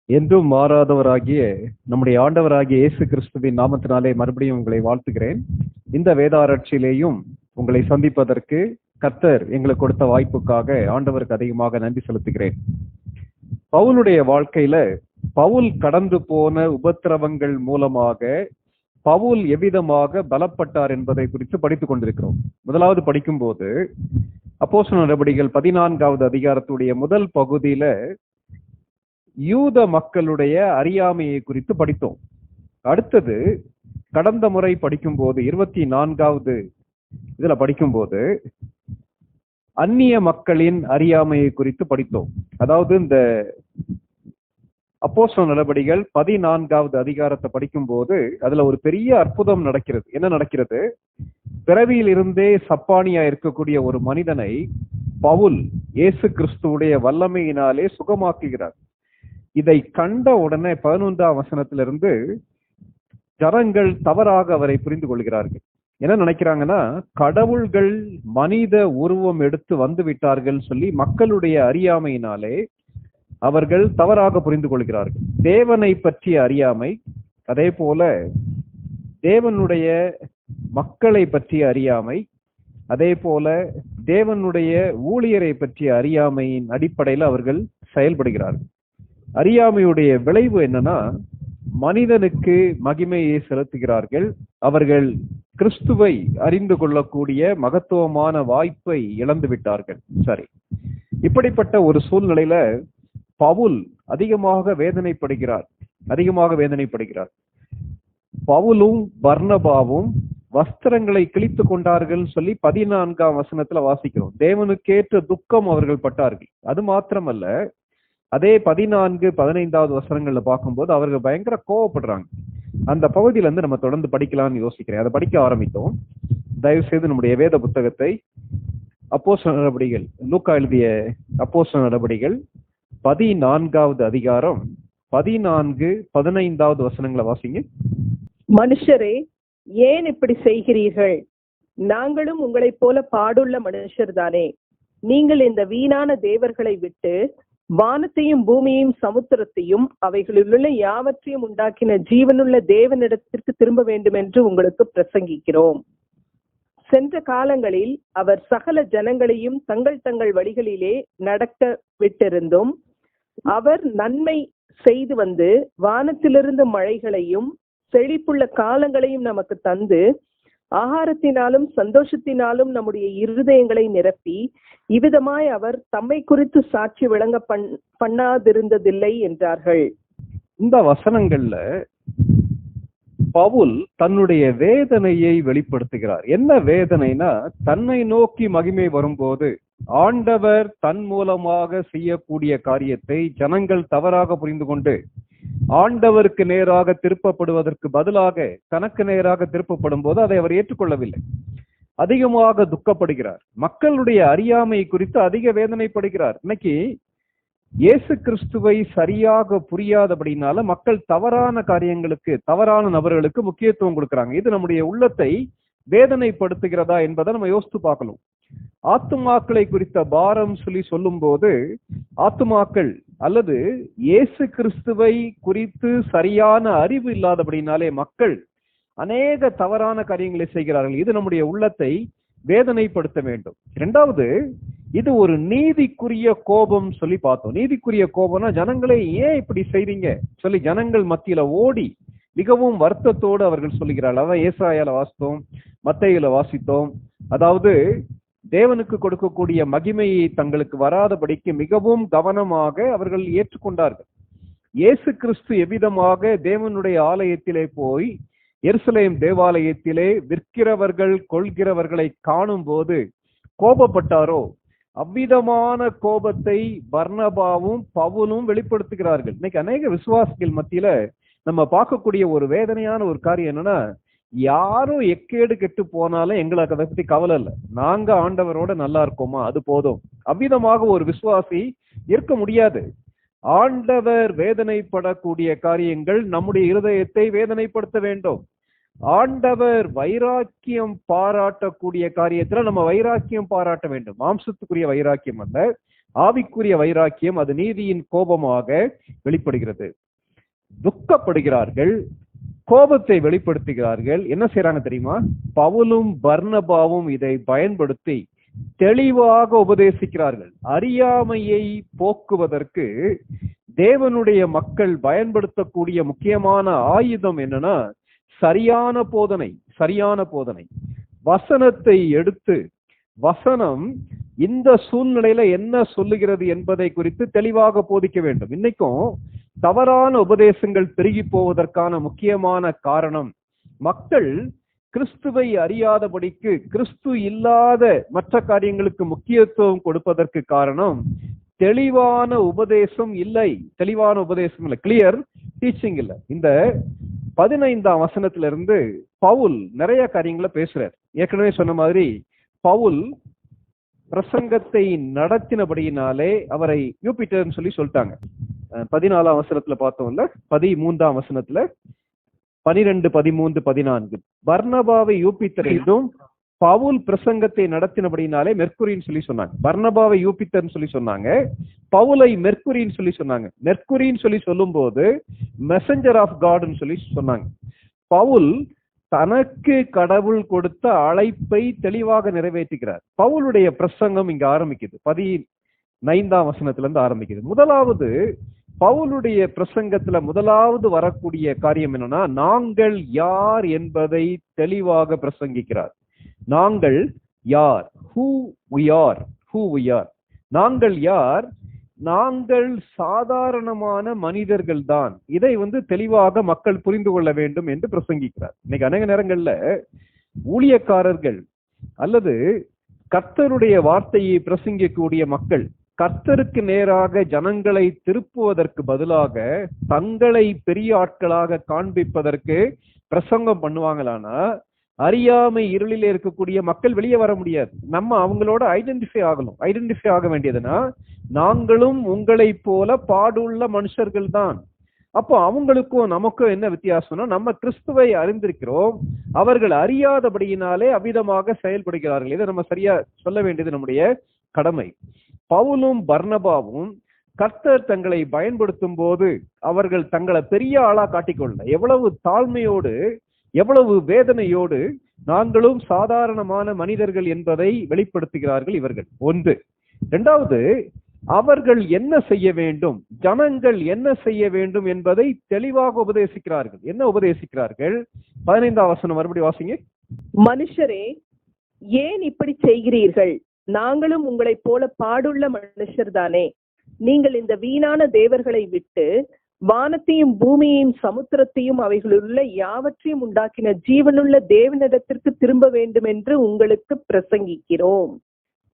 என்றும் மாறாதவராகிய நம்முடைய ஆண்டவராகிய இயேசு கிறிஸ்துவின் நாமத்தினாலே மறுபடியும் உங்களை வாழ்த்துகிறேன். இந்த வேதாராய்ச்சியிலேயும் உங்களை சந்திப்பதற்கு கர்த்தர் எங்களுக்கு கொடுத்த வாய்ப்புக்காக ஆண்டவருக்கு அதிகமாக நன்றி செலுத்துகிறேன். பவுலுடைய வாழ்க்கையில பவுல் கடந்து போன உபத்திரவங்கள் மூலமாக பவுல் எவ்விதமாக பலப்பட்டார் என்பதை குறித்து படித்துக் கொண்டிருக்கிறோம். முதலாவது படிக்கும்போது அப்போஸ்தலர் நடபடிகள் 14வது அதிகாரத்துடைய முதல் பகுதியில யூத மக்களுடைய அறியாமையை குறித்து படித்தோம். அடுத்தது கடந்த முறை படிக்கும்போது 24வது இதுல படிக்கும்போது அந்நிய மக்களின் அறியாமையை குறித்து படித்தோம். அதாவது இந்த அப்போஸ்தலர் நடபடிகள் 14வது அதிகாரத்தை படிக்கும்போது அதுல ஒரு பெரிய அற்புதம் நடக்கிறது. என்ன நடக்கிறது? பிறவியில் இருந்தே சப்பானியா இருக்கக்கூடிய ஒரு மனிதனை பவுல் இயேசு கிறிஸ்துவுடைய வல்லமையினாலே சுகமாக்குகிறார். இதை கண்ட உடனே 11ஆம் வசனத்திலிருந்து ஜனங்கள் தவறாக அவரை புரிந்து கொள்கிறார்கள். என்ன நினைக்கிறாங்கன்னா, கடவுள்கள் மனித உருவம் எடுத்து வந்து விட்டார்கள் சொல்லி மக்களுடைய அறியாமையினாலே அவர்கள் தவறாக புரிந்து கொள்கிறார்கள். தேவனை பற்றிய அறியாமை, அதே போல தேவனுடைய மக்களை பற்றிய அறியாமை, அதே போல தேவனுடைய ஊழியரை பற்றிய அறியாமையின் அடிப்படையில் அவர்கள் செயல்படுகிறார்கள். அறியாமையுடைய விளைவு என்னன்னா, மனிதனுக்கு மகிமையை செலுத்துகிறார்கள். அவர்கள் கிறிஸ்துவை அறிந்து கொள்ளக்கூடிய மகத்துவமான வாய்ப்பை இழந்து விட்டார்கள். சரி, இப்படிப்பட்ட ஒரு சூழ்நிலையில பவுல் அதிகமாக வேதனைப்படுகிறார். பவுலும் பர்னபாவும் வஸ்திரங்களை கிழித்து கொண்டார்கள் சொல்லி 14ஆம் வசனத்துல வாசிக்கிறோம். தேவனுக்கேற்ற துக்கம் அவர்கள் பட்டார்கள். அது மாத்திரமல்ல, அதே 14, 15வது வசனங்கள்ல பார்க்கும்போது அவர்கள் பயங்கர கோவப்படுறாங்க. அந்த பகுதியில இருந்து நம்ம தொடர்ந்து படிக்கலாம்னு யோசிக்கிறேன். அதை படிக்க ஆரம்பித்தோம். தயவு செய்து நம்முடைய வேத புத்தகத்தை அப்போஸ்தலர் நடபடிகள், லூக்கா எழுதிய அப்போஸ்தலர் நடபடிகள் 14வது அதிகாரம் 14, 15வது வசனங்களை வாசிங்க. மனுஷரே, ஏன் இப்படி செய்கிறீர்கள்? நாங்களும் உங்களைப் போல பாடுள்ள மனுஷர் தானே. நீங்கள் இந்த வீணான தேவர்களை விட்டு வானத்தையும் பூமியையும் சமுத்திரத்தையும் அவைகளிலுள்ள யாவற்றையும் உண்டாக்கின ஜீவனுள்ள தேவனிடத்திற்கு திரும்ப வேண்டும் என்று உங்களுக்கு பிரசங்கிக்கிறோம். சென்ற காலங்களில் அவர் சகல ஜனங்களையும் தங்கள் தங்கள் வழிகளிலே நடக்க விட்டிருந்தும், அவர் நன்மை செய்து வந்து வானத்திலிருந்து மழைகளையும் செழிப்புள்ள காலங்களையும் நமக்கு தந்து ஆகாரத்தினாலும் சந்தோஷத்தினாலும் நம்முடைய இருதயங்களை நிரப்பி இவ்விதமாய் அவர் தம்மை குறித்து சாட்சி விளங்க பண்ணாதிருந்ததில்லை என்றார்கள். இந்த வசனங்கள்ல பவுல் தன்னுடைய வேதனையை வெளிப்படுத்துகிறார். என்ன வேதனைனா, தன்னை நோக்கி மகிமை வரும்போது ஆண்டவர் தன் மூலமாக செய்யக்கூடிய காரியத்தை ஜனங்கள் தவறாக புரிந்து கொண்டு ஆண்டவருக்கு நேராக திருப்பப்படுவதற்கு பதிலாக தனக்கு நேராக திருப்பப்படும் போது அதை அவர் ஏற்றுக்கொள்ளவில்லை. அதிகமாக துக்கப்படுகிறார். மக்களுடைய அறியாமை குறித்து அதிக வேதனைப்படுகிறார். இன்னைக்கு இயேசு கிறிஸ்துவை சரியாக புரியாதபடினால மக்கள் தவறான காரியங்களுக்கு, தவறான நபர்களுக்கு முக்கியத்துவம் கொடுக்கிறாங்க. இது நம்முடைய உள்ளத்தை வேதனைப்படுத்துகிறதா என்பதை நம்ம யோசித்து பார்க்கணும். ஆத்துமாக்களை குறித்த பாரம் சொல்லி சொல்லும் போது ஆத்துமாக்கள் அல்லது இயேசு கிறிஸ்துவை குறித்து சரியான அறிவு இல்லாதபடினாலே மக்கள் அநேக தவறான காரியங்களை செய்கிறார்கள். இது நம்முடைய உள்ளத்தை வேதனைப்படுத்த வேண்டும். இரண்டாவது, இது ஒரு நீதிக்குரிய கோபம் சொல்லி பார்த்தோம். நீதிக்குரிய கோபம்னா, ஜனங்களை ஏன் இப்படி செய்றீங்க சொல்லி ஜனங்கள் மத்தியில ஓடி மிகவும் வருத்தத்தோடு அவர்கள் சொல்லுகிறார்கள். அதான் ஏசாயால வாசித்தோம், மத்தேயுல வாசித்தோம். அதாவது தேவனுக்கு கொடுக்கக்கூடிய மகிமையை தங்களுக்கு வராதபடிக்கு மிகவும் கவனமாக அவர்கள் ஏற்றுக்கொண்டார்கள். இயேசு கிறிஸ்து எவ்விதமாக தேவனுடைய ஆலயத்திலே போய் எருசலேம் தேவாலயத்திலே விற்கிறவர்கள் கொள்கிறவர்களை காணும் போது கோபப்பட்டாரோ, அவ்விதமான கோபத்தை பர்னபாவும் பவுலும் வெளிப்படுத்துகிறார்கள். இன்னைக்கு அநேக விசுவாசிகள் மத்தியில நம்ம பார்க்கக்கூடிய ஒரு வேதனையான ஒரு காரியம் என்னன்னா, யாரும் எக்கேடு கெட்டு போனாலும் எங்களுக்கு அதை பத்தி கவலை இல்லை, நாங்க ஆண்டவரோட நல்லா இருக்கோமா அது போதும். அவ்விதமாக ஒரு விசுவாசி இருக்க முடியாது. ஆண்டவர் வேதனைப்படக்கூடிய காரியங்கள் நம்முடைய இருதயத்தை வேதனைப்படுத்த வேண்டும். ஆண்டவர் வைராக்கியம் பாராட்டக்கூடிய காரியத்துல நம்ம வைராக்கியம் பாராட்ட வேண்டும். மாம்சத்துக்குரிய வைராக்கியம் அல்ல, ஆவிக்குரிய வைராக்கியம் அது நீதியின் கோபமாக வெளிப்படுகிறது. துக்கப்படுகிறார்கள், கோபத்தை வெளிப்படுத்துகிறார்கள். என்ன செய்யறாங்க தெரியுமா? பவுலும் பர்னபாவும் இதை பயன்படுத்தி தெளிவாக உபதேசிக்கிறார்கள். அறியாமையை போக்குவதற்கு தேவனுடைய மக்கள் பயன்படுத்தக்கூடிய முக்கியமான ஆயுதம் என்னன்னா சரியான போதனை. சரியான போதனை. வசனத்தை எடுத்து வசனம் இந்த சூழ்நிலையில என்ன சொல்லுகிறது என்பதை குறித்து தெளிவாக போதிக்க வேண்டும். இன்னைக்கும் தவறான உபதேசங்கள் பெருகி போவதற்கான முக்கியமான காரணம் மக்கள் கிறிஸ்துவை அறியாதபடிக்கு கிறிஸ்து இல்லாத மற்ற காரியங்களுக்கு முக்கியத்துவம் கொடுப்பதற்கு காரணம் தெளிவான உபதேசம் இல்லை. தெளிவான உபதேசம் இல்லை, கிளியர் டீச்சிங் இல்லை. இந்த 15ஆம் வசனத்திலிருந்து பவுல் நிறைய காரியங்களை பேசுறார். ஏற்கனவே சொன்ன மாதிரி பவுல் பிரசங்கத்தை நடத்தினபடியினாலே அவரை யூபிட்டர்னு சொல்லிட்டாங்க. 14ஆம் வசனத்துல பார்த்தோம்ல, 13ஆம் வசனத்துல 12, 13, 14 பர்னபாவை யூபித்தர் என்றும் பவுல் பிரசங்கத்தை நடத்தினபடினாலே மெர்க்குரின்னு சொல்லி சொன்னாங்க. பர்னபாவை யூபித்தர்னு சொல்லி சொன்னாங்க, பவுலை மெர்க்குரின்னு சொல்லி சொன்னாங்க. மெர்க்குரின்னு சொல்லி சொல்லும் போது மெசஞ்சர் ஆஃப் காட்னு சொல்லி சொன்னாங்க. பவுல் தனக்கு கடவுள் கொடுத்த அழைப்பை தெளிவாக நிறைவேற்றுகிறார். பவுலுடைய பிரசங்கம் இங்க ஆரம்பிக்குது. 15ஆம் வசனத்துல இருந்து ஆரம்பிக்குது. முதலாவது பவுலுடைய பிரசங்கத்துல முதலாவது வரக்கூடிய காரியம் என்னன்னா, நாங்கள் யார் என்பதை தெளிவாக பிரசங்கிக்கிறார். நாங்கள் யார், who we are, who we are. நாங்கள் யார்? நாங்கள் சாதாரணமான மனிதர்கள் தான். இதை தெளிவாக மக்கள் புரிந்து கொள்ள வேண்டும் என்று பிரசங்கிக்கிறார். இன்னைக்கு அநேக நேரங்கள்ல ஊழியக்காரர்கள் அல்லது கர்த்தருடைய வார்த்தையை பிரசங்கிக்கக்கூடிய மக்கள் கர்த்தருக்கு நேராக ஜனங்களை திருப்புவதற்கு பதிலாக தங்களை பெரிய ஆட்களாக காண்பிப்பதற்கு பிரசங்கம் பண்ணுவாங்களானா அறியாமை இருளில் இருக்கக்கூடிய மக்கள் வெளியே வர முடியாது. நம்ம அவங்களோட ஐடென்டிஃபை ஆகணும். ஐடென்டிஃபை ஆக வேண்டியதுன்னா நாங்களும் உங்களை போல பாடுள்ள மனுஷர்கள் தான். அப்போ அவங்களுக்கும் நமக்கும் என்ன வித்தியாசம்னா, நம்ம கிறிஸ்துவை அறிந்திருக்கிறோம், அவர்கள் அறியாதபடியினாலே அவ்விதமாக செயல்படுகிறார்கள். இதை நம்ம சரியா சொல்ல வேண்டியது நம்முடைய கடமை. பவுலும் பர்னபாவும் கர்த்தர் தங்களை பயன்படுத்தும் போது அவர்கள் தங்களை பெரிய ஆளா காட்டிக்கொள்ள எவ்வளவு தாழ்மையோடு எவ்வளவு வேதனையோடு நாங்களும் சாதாரணமான மனிதர்கள் என்பதை வெளிப்படுத்துகிறார்கள் இவர்கள். ஒன்று. இரண்டாவது, அவர்கள் என்ன செய்ய வேண்டும், ஜனங்கள் என்ன செய்ய வேண்டும் என்பதை தெளிவாக உபதேசிக்கிறார்கள். என்ன உபதேசிக்கிறார்கள்? 15ஆம் வசனம் மறுபடியும் வாசிங்க. மனுஷரே, ஏன் இப்படி செய்கிறீர்கள்? நாங்களும் உங்களைப் போல பாடுள்ள மனுஷர் தானே. நீங்கள் இந்த வீணான தேவர்களை விட்டு வானத்தையும் பூமியையும் சமுத்திரத்தையும் அவைகளுள்ள யாவற்றையும் உண்டாக்கின ஜீவனுள்ள தேவனிடத்திற்கு திரும்ப வேண்டும் என்று உங்களுக்கு பிரசங்கிக்கிறோம்.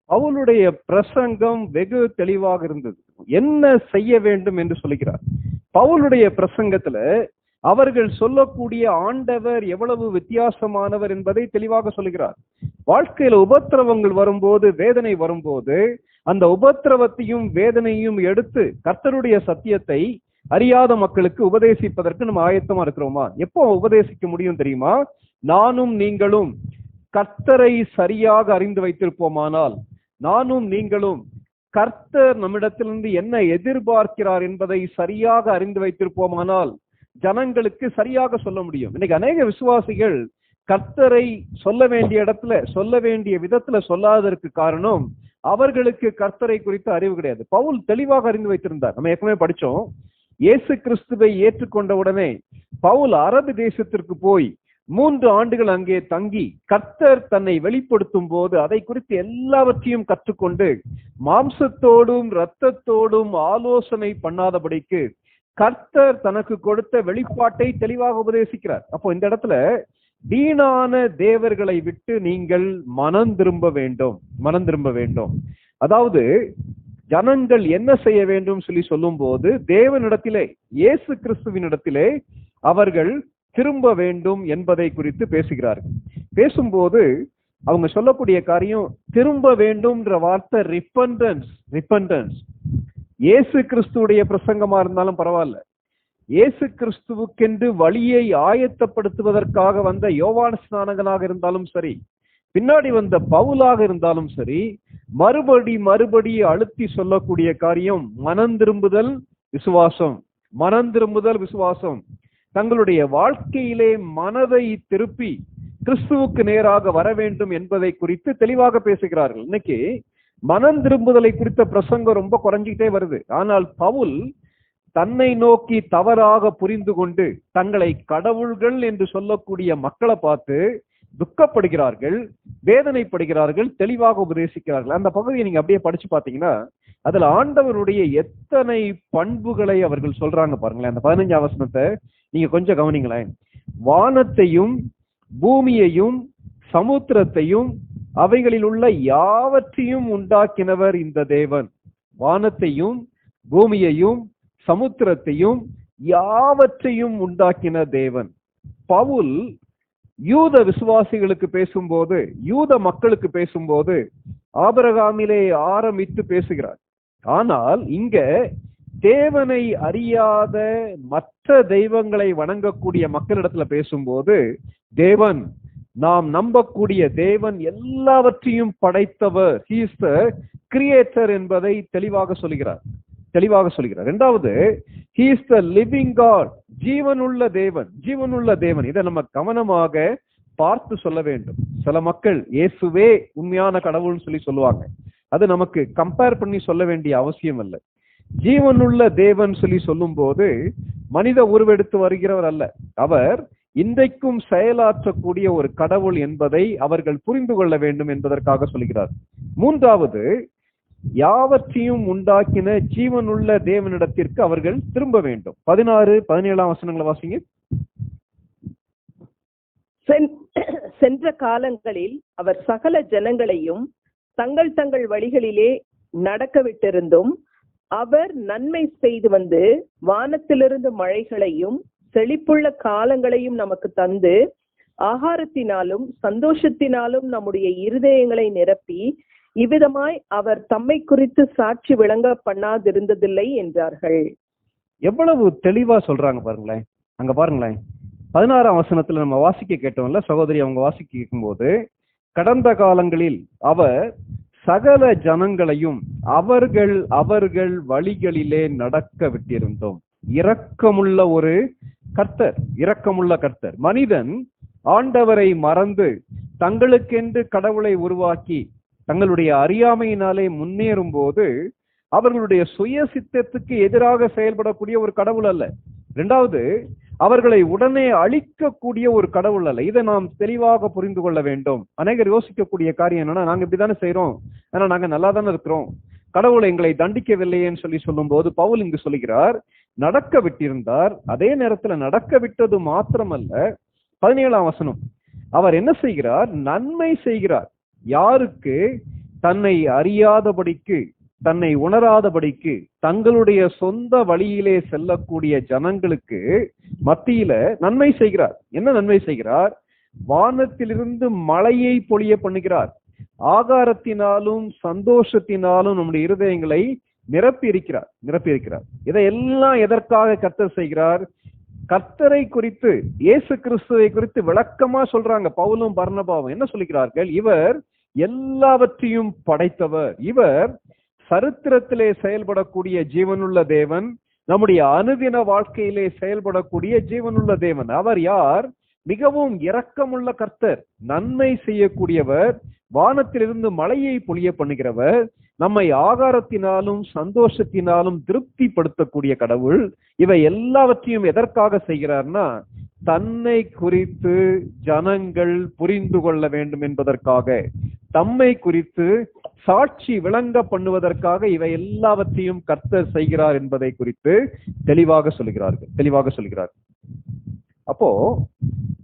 அவளுடைய பிரசங்கம் வெகு தெளிவாக இருந்தது. என்ன செய்ய வேண்டும் என்று சொல்லுகிறார். பவுலுடைய பிரசங்கத்துல அவர்கள் சொல்லக்கூடிய ஆண்டவர் எவ்வளவு வித்தியாசமானவர் என்பதை தெளிவாக சொல்லுகிறார். வாழ்க்கையில உபத்திரவங்கள் வரும்போது, வேதனை வரும்போது, அந்த உபத்திரவத்தையும் வேதனையும் எடுத்து கர்த்தருடைய சத்தியத்தை அறியாத மக்களுக்கு உபதேசிப்பதற்கு நம்ம ஆயத்தமா இருக்கிறோமா? எப்போ உபதேசிக்க முடியும் தெரியுமா? நானும் நீங்களும் கர்த்தரை சரியாக அறிந்து வைத்திருப்போமானால், நானும் நீங்களும் கர்த்தர் நம்மிடத்திலிருந்து என்ன எதிர்பார்க்கிறார் என்பதை சரியாக அறிந்து வைத்திருப்போமானால் ஜனங்களுக்கு சரியாக சொல்ல முடியும். இன்னைக்கு அநேக விசுவாசிகள் கர்த்தரை சொல்ல வேண்டிய இடத்துல சொல்ல வேண்டிய விதத்துல சொல்லாததற்கு காரணம் அவர்களுக்கு கர்த்தரை குறித்த அறிவு கிடையாது. பவுல் தெளிவாக அறிந்து வைத்திருந்தார். நம்ம ஏற்கனவே படிச்சோம். இயேசு கிறிஸ்துவை ஏற்றுக்கொண்ட உடனே பவுல் அரபு தேசத்திற்கு போய் 3 ஆண்டுகள் அங்கே தங்கி கர்த்தர் தன்னை வெளிப்படுத்தும் போது அதை குறித்து எல்லாவற்றையும் கற்றுக்கொண்டு மாம்சத்தோடும் இரத்தத்தோடும் ஆலோசனை பண்ணாதபடிக்கு கர்த்தர் தனக்கு கொடுத்த வெளிப்பாட்டை தெளிவாக உபதேசிக்கிறார். அப்போ இந்த இடத்துல வீணான தேவர்களை விட்டு நீங்கள் மனம் திரும்ப வேண்டும். மனம் திரும்ப வேண்டும். அதாவது ஜனங்கள் என்ன செய்ய வேண்டும் சொல்லி சொல்லும் போது தேவனிடத்திலே, இயேசு கிறிஸ்துவினிடத்திலே அவர்கள் திரும்ப வேண்டும் என்பதை குறித்து பேசுகிறார்கள். பேசும்போது அவங்க சொல்லக்கூடிய காரியம் திரும்ப வேண்டும்ன்ற வார்த்தை ரிப்பண்டன்ஸ். ரிப்பண்டன்ஸ். இயேசு கிறிஸ்துவுடைய பிரசங்கமா இருந்தாலும் பரவாயில்ல, இயேசு கிறிஸ்துவுக்கென்று வழியை ஆயத்தப்படுத்துவதற்காக வந்த யோவான் ஸ்நானகனாக இருந்தாலும் சரி, பின்னாடி வந்த பவுலாக இருந்தாலும் சரி, மறுபடி அழுத்தி சொல்லக்கூடிய காரியம் மனம் திரும்புதல் விசுவாசம், மனம் திரும்புதல் விசுவாசம். தங்களுடைய வாழ்க்கையிலே மனதை திருப்பி கிறிஸ்துவுக்கு நேராக வர வேண்டும் என்பதை குறித்து தெளிவாக பேசுகிறார்கள். இன்னைக்கு மனம் திரும்புதலை குறித்த பிரசங்கம் ரொம்ப குறைஞ்சிக்கிட்டே வருது. ஆனால் பவுல் தன்னை நோக்கி தவறாக புரிந்து கொண்டு தங்களை கடவுள்கள் என்று சொல்லக்கூடிய மக்களை பார்த்து துக்கப்படுகிறார்கள், வேதனைப்படுகிறார்கள், தெளிவாக உபதேசிக்கிறார்கள். அந்த பகுதியை நீங்க அப்படியே படிச்சு பாத்தீங்கன்னா அதுல ஆண்டவருடைய எத்தனை பண்புகளை அவர்கள் சொல்றாங்க பாருங்களேன். அந்த 15ஆம் வசனத்தை நீங்க கொஞ்சம் கவனிங்களேன். வானத்தையும் பூமியையும் சமுத்திரத்தையும் அவைகளில் உள்ள யாவற்றையும் உண்டாக்கினவர் இந்த தேவன். வானத்தையும் பூமியையும் சமுத்திரத்தையும் யாவற்றையும் உண்டாக்கின தேவன். பவுல் யூத விசுவாசிகளுக்கு பேசும்போது, யூத மக்களுக்கு பேசும்போது ஆபிரகாமிலே ஆரம்பித்து பேசுகிறார். ஆனால் இங்க தேவனை அறியாத மற்ற தெய்வங்களை வணங்கக்கூடிய மக்களிடத்துல பேசும்போது, தேவன், நாம் நம்பக்கூடிய தேவன் எல்லாவற்றையும் படைத்தவர், he is the creator என்பதை தெளிவாக சொல்கிறார். இரண்டாவது, he is the living God, ஜீவனுள்ள தேவன், ஜீவனுள்ள தேவன். இதை நம்ம கவனமாக பார்த்து சொல்ல வேண்டும். சில மக்கள் இயேசுவே உண்மையான கடவுள்னு சொல்லி சொல்லுவாங்க. அது நமக்கு கம்பேர் பண்ணி சொல்ல வேண்டிய அவசியம் இல்லை. ஜீவனுள்ள தேவன் சொல்லி சொல்லும் போது மனித உருவெடுத்து வருகிறவர் அல்ல, அவர் இன்றைக்கும் செயலாற்றக்கூடிய ஒரு கடவுள் என்பதை அவர்கள் புரிந்து கொள்ள வேண்டும் என்பதற்காக சொல்கிறார். மூன்றாவது, யாவற்றையும் உண்டாக்கின ஜீவனுள்ள தேவனிடத்திற்கு அவர்கள் திரும்ப வேண்டும். 16, 17ஆம் வசனங்களை வாசிங்க. சென்ற காலங்களில் அவர் சகல ஜனங்களையும் தங்கள் தங்கள் வழிகளிலே நடக்க விட்டிருந்தும் அவர் நன்மை செய்து வந்து வானத்திலிருந்து மழைகளையும் செழிப்புள்ள காலங்களையும் நமக்கு தந்து ஆகாரத்தினாலும் சந்தோஷத்தினாலும் நம்முடைய இருதயங்களை நிரப்பி இவ்விதமாய் அவர் தம்மை குறித்து சாட்சி விளங்க பண்ணாதிருந்ததில்லை என்றார்கள். எவ்வளவு தெளிவா சொல்றாங்க பாருங்களேன். அங்க பாருங்களேன், 16ஆம் வசனத்துல நம்ம வாசிக்க கேட்டோம்ல, சகோதரி அவங்க வாசிக்க கேட்கும்போது, கடந்த காலங்களில் அவர் சகல ஜனங்களையும் அவர்கள் வழிகளிலே நடக்க விட்டிருந்தோம். இரக்கமுள்ள ஒரு கர்த்தர், இரக்கமுள்ள கர்த்தர். மனிதன் ஆண்டவரை மறந்து தங்களுக்கென்று கடவுளை உருவாக்கி தங்களுடைய அறியாமையினாலே முன்னேறும் போது அவர்களுடைய சுய சித்தத்துக்கு எதிராக செயல்படக்கூடிய ஒரு கடவுள் அல்ல. இரண்டாவது, அவர்களை உடனே அழிக்கக்கூடிய ஒரு கடவுள் அல்ல. இதை நாம் தெளிவாக புரிந்து கொள்ள வேண்டும். அநேகர் யோசிக்கக்கூடிய காரியம் என்னன்னா, நாங்க இப்படித்தானே செய்யறோம், ஆனா நாங்க நல்லா தானே இருக்கிறோம், கடவுள் எங்களை தண்டிக்கவில்லையேன்னு சொல்லும் போது பவுல் இங்கு சொல்லுகிறார், நடக்க விட்டிருந்தார். அதே நேரத்துல நடக்க விட்டது மாத்திரமல்ல, 17ஆம் வசனம், அவர் என்ன செய்கிறார்? நன்மை செய்கிறார். யாருக்கு? தன்னை அறியாதபடிக்கு, தன்னை உணராதபடிக்கு, தங்களுடைய சொந்த வழியிலே செல்லக்கூடிய ஜனங்களுக்கு மத்தியில நன்மை செய்கிறார். என்ன நன்மை செய்கிறார்? வானத்திலிருந்து மழையை பொழிய பண்ணுகிறார். ஆகாரத்தினாலும் சந்தோஷத்தினாலும் நம்முடைய இருதயங்களை நிரப்பி இருக்கிறார். இதையெல்லாம் எதற்காக கர்த்தர் செய்கிறார்? கர்த்தரை குறித்து, இயேசு கிறிஸ்துவை குறித்து விளக்கமா சொல்றாங்க பவுலும் பர்னபாவும். என்ன சொல்லுகிறார்கள்? இவர் எல்லாவற்றையும் படைத்தவர், இவர் சரித்திரத்திலே செயல்படக்கூடிய ஜீவனுள்ள தேவன், நம்முடைய அனுதின வாழ்க்கையிலே செயல்படக்கூடிய ஜீவனுள்ள தேவன். அவர் யார்? மிகவும் இரக்கமுள்ள கர்த்தர், நன்மை செய்யக்கூடியவர், வானத்திலிருந்து மழையை பொழிய பண்ணுகிறவர், நம்மை ஆகாரத்தினாலும் சந்தோஷத்தினாலும் திருப்திப்படுத்தக்கூடிய கடவுள். இவை எல்லாவற்றையும் எதற்காக செய்கிறார்னா, தன்னை குறித்து ஜனங்கள் புரிந்து கொள்ள வேண்டும் என்பதற்காக, தம்மை குறித்து சாட்சி விளங்க பண்ணுவதற்காக இவை எல்லாவற்றையும் கர்த்தர் செய்கிறார் என்பதை குறித்து தெளிவாக சொல்கிறார்கள். அப்போ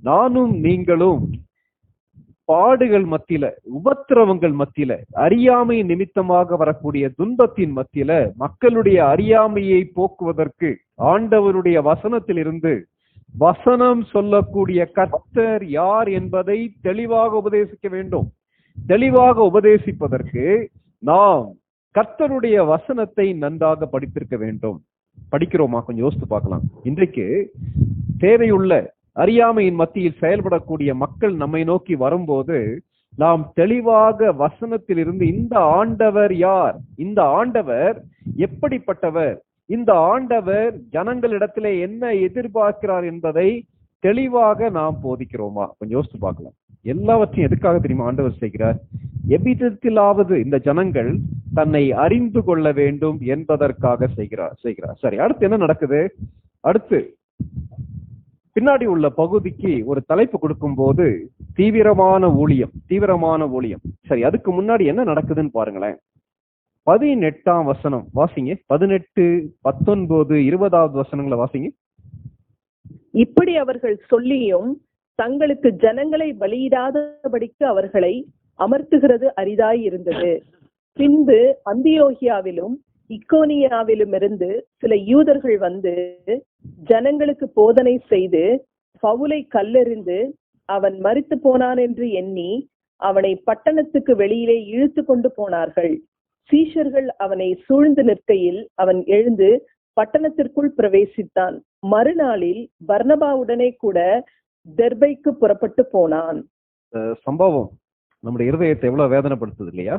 நானும் நீங்களும் பாடுகள் மத்தியில, உபத்திரவங்கள் மத்தியில, அறியாமை நிமித்தமாக வரக்கூடிய துன்பத்தின் மத்தியில மக்களுடைய அறியாமையை போக்குவதற்கு ஆண்டவருடைய வசனத்திலிருந்து வசனம் சொல்லக்கூடிய கர்த்தர் யார் என்பதை தெளிவாக உபதேசிக்க வேண்டும். தெளிவாக உபதேசிப்பதற்கு நாம் கர்த்தருடைய வசனத்தை நன்றாக படித்திருக்க வேண்டும். படிக்கிறோமா? கொஞ்சம் யோசித்து பார்க்கலாம். இன்றைக்கு தேவையுள்ள அறியாமையின் மத்தியில் செயல்படக்கூடிய மக்கள் நம்மை நோக்கி வரும்போது நாம் தெளிவாக வசனத்தில் இருந்து இந்த ஆண்டவர் யார், இந்த ஆண்டவர் எப்படிப்பட்டவர், இந்த ஆண்டவர் ஜனங்களிடத்திலே என்ன எதிர்பார்க்கிறார் என்பதை தெளிவாக நாம் போதிக்கிறோமா? கொஞ்சம் யோசித்து பார்க்கலாம். எல்லாவற்றையும் எதுக்காக தெரியுமா ஆண்டவர் செய்கிறார்? எவ்விதத்திலாவது இந்த ஜனங்கள் தன்னை அறிந்து கொள்ள வேண்டும் என்பதற்காக செய்கிறார். சரி, அடுத்து என்ன நடக்குது? அடுத்து பின்னாடி உள்ள பகுதிக்கு ஒரு தலைப்பு கொடுக்கும் போது தீவிரமான ஊழியம். சரி, அதுக்கு முன்னாடி என்ன நடக்குதுன்னு பாருங்களேன். 18ஆம் வசனம் வாசிங்க. 18, 19, 20வது வசனங்களை வாசிங்க. இப்படி அவர்கள் சொல்லியும் தங்களுக்கு ஜனங்களை பலியிடாதபடிக்கு அவர்களை அமர்த்துகிறது அரிதாய் இருந்தது. பின்பு அந்தியோகியாவிலும் இக்கோனியாவிலும் இருந்து சில யூதர்கள் வந்து ஜனங்களுக்கு போதனை செய்து பவுலை கல்லெறிந்து அவன் மரித்து போனான் என்று எண்ணி அவனை பட்டணத்துக்கு வெளியிலே இழுத்து கொண்டு போனார்கள். சீஷர்கள் அவனை சூழ்ந்து நிற்கையில் அவன் எழுந்து பட்டணத்திற்குள் பிரவேசித்தான். மறுநாளில் பர்னபாவுடனே கூட தெர்பைக்கு புறப்பட்டு போனான். சம்பவம் நம்முடைய இருதயத்தை எவ்வளவு வேதனைப்படுத்துது இல்லையா?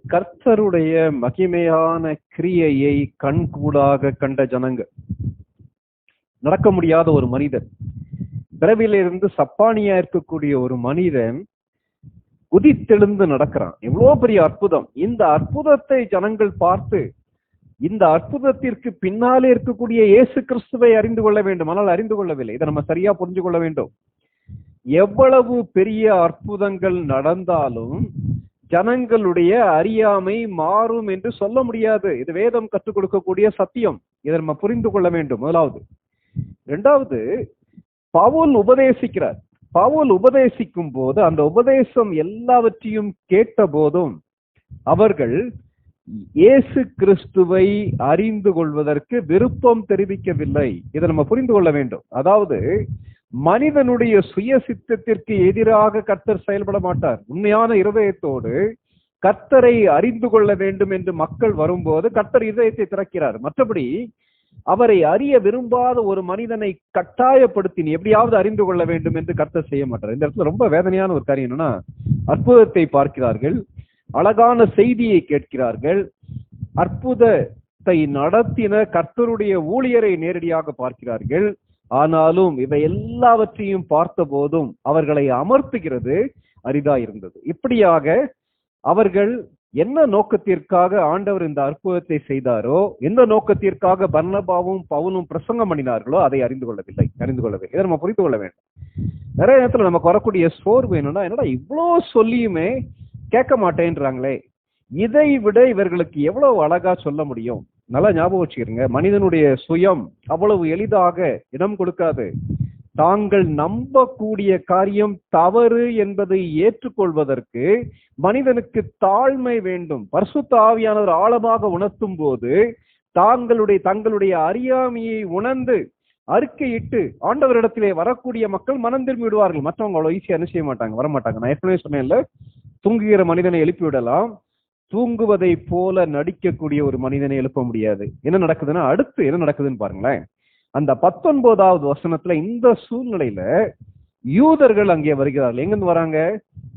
கர்த்தருடைய மகிமையான கிரியையை கண்கூடாக கண்ட ஜனங்கள், நடக்க முடியாத ஒரு மனிதன், பிறவிலிருந்து சப்பானியா இருக்கக்கூடிய ஒரு மனிதன் குதித்தெழுந்து நடக்கிறான். எவ்வளவு பெரிய அற்புதம்! இந்த அற்புதத்தை ஜனங்கள் பார்த்து இந்த அற்புதத்திற்கு பின்னாலே இருக்கக்கூடிய இயேசு கிறிஸ்துவை அறிந்து கொள்ள வேண்டும். ஆனால் அறிந்து கொள்ளவில்லை. இதை நம்ம சரியா புரிஞ்சு கொள்ள வேண்டும். எவ்வளவு பெரிய அற்புதங்கள் நடந்தாலும் ஜனங்களுடைய அறியாமை மாறும் என்று சொல்ல முடியாது. இது வேதம் கற்றுக் கொடுக்கக்கூடிய சத்தியம். இதை நம்ம புரிந்து கொள்ள வேண்டும். முதலாவது. இரண்டாவது, பவுல் உபதேசிக்கிறார். பவுல் உபதேசிக்கும் போது அந்த உபதேசம் எல்லாவற்றையும் கேட்ட போதும் அவர்கள் இயேசு கிறிஸ்துவை அறிந்து கொள்வதற்கு விருப்பம் தெரிவிக்கவில்லை. இதை நம்ம புரிந்து கொள்ள வேண்டும். அதாவது மனிதனுடைய சுய சித்தத்திற்கு எதிராக கர்த்தர் செயல்பட மாட்டார். உண்மையான இருதயத்தோடு கர்த்தரை அறிந்து கொள்ள வேண்டும் என்று மக்கள் வரும்போது கர்த்தர் இதயத்தை திறக்கிறார். மற்றபடி அவரை அறிய விரும்பாத ஒரு மனிதனை கட்டாயப்படுத்தி நீ எப்படியாவது அறிந்து கொள்ள வேண்டும் என்று கர்த்தர் செய்ய மாட்டார். இந்த இடத்துல ரொம்ப வேதனையான ஒரு காரியம் என்னன்னா, அற்புதத்தை பார்க்கிறார்கள், அழகான செய்தியை கேட்கிறார்கள், அற்புதத்தை நடத்தின கர்த்தருடைய ஊழியரை நேரடியாக பார்க்கிறார்கள். ஆனாலும் இவை எல்லாவற்றையும் பார்த்த போதும் அவர்களை அமர்த்துகிறது அரிதா இருந்தது. இப்படியாக அவர்கள் என்ன நோக்கத்திற்காக ஆண்டவர் இந்த அற்புதத்தை செய்தாரோ, எந்த நோக்கத்திற்காக பர்னபாவும் பவுலும் பிரசங்கம் பண்ணினார்களோ அதை அறிந்து கொள்ளவில்லை. இதை நம்ம புரிந்து கொள்ள வேண்டும். நிறைய நேரத்துல நமக்கு வரக்கூடிய சோர்வு என்னடா இவ்வளோ சொல்லியுமே கேட்க மாட்டேன்றாங்களே, இதை விட இவர்களுக்கு எவ்வளவு அழகா சொல்ல முடியும். நல்லா ஞாபகம் வச்சுக்கிறீங்க, மனிதனுடைய சுயம் அவ்வளவு எளிதாக இடம் கொடுக்காது. தாங்கள் நம்பக்கூடிய காரியம் தவறு என்பதை ஏற்றுக்கொள்வதற்கு மனிதனுக்கு தாழ்மை வேண்டும். பரிசுத்த ஆவியானவர் ஆழமாக உணர்த்தும் போது தங்களுடைய அறியாமையை உணர்ந்து அறிக்கையிட்டு ஆண்டவரிடத்திலே வரக்கூடிய மக்கள் மனம் திரும்பி விடுவார்கள். மற்றவங்க அவ்வளவு ஈஸியா என்ன செய்ய மாட்டாங்க, வரமாட்டாங்க. நான் ஏற்கனவே சொன்னேன்ல, தூங்குகிற மனிதனை எழுப்பி விடலாம், தூங்குவதை போல நடிக்கக்கூடிய ஒரு மனிதனை எழுப்ப முடியாது. என்ன நடக்குதுன்னா, அடுத்து என்ன நடக்குதுன்னு பாருங்களேன். அந்த 19வது வசனத்துல இந்த சூழ்நிலையில யூதர்கள் அங்கே வருகிறார்கள். எங்கிருந்து வராங்க?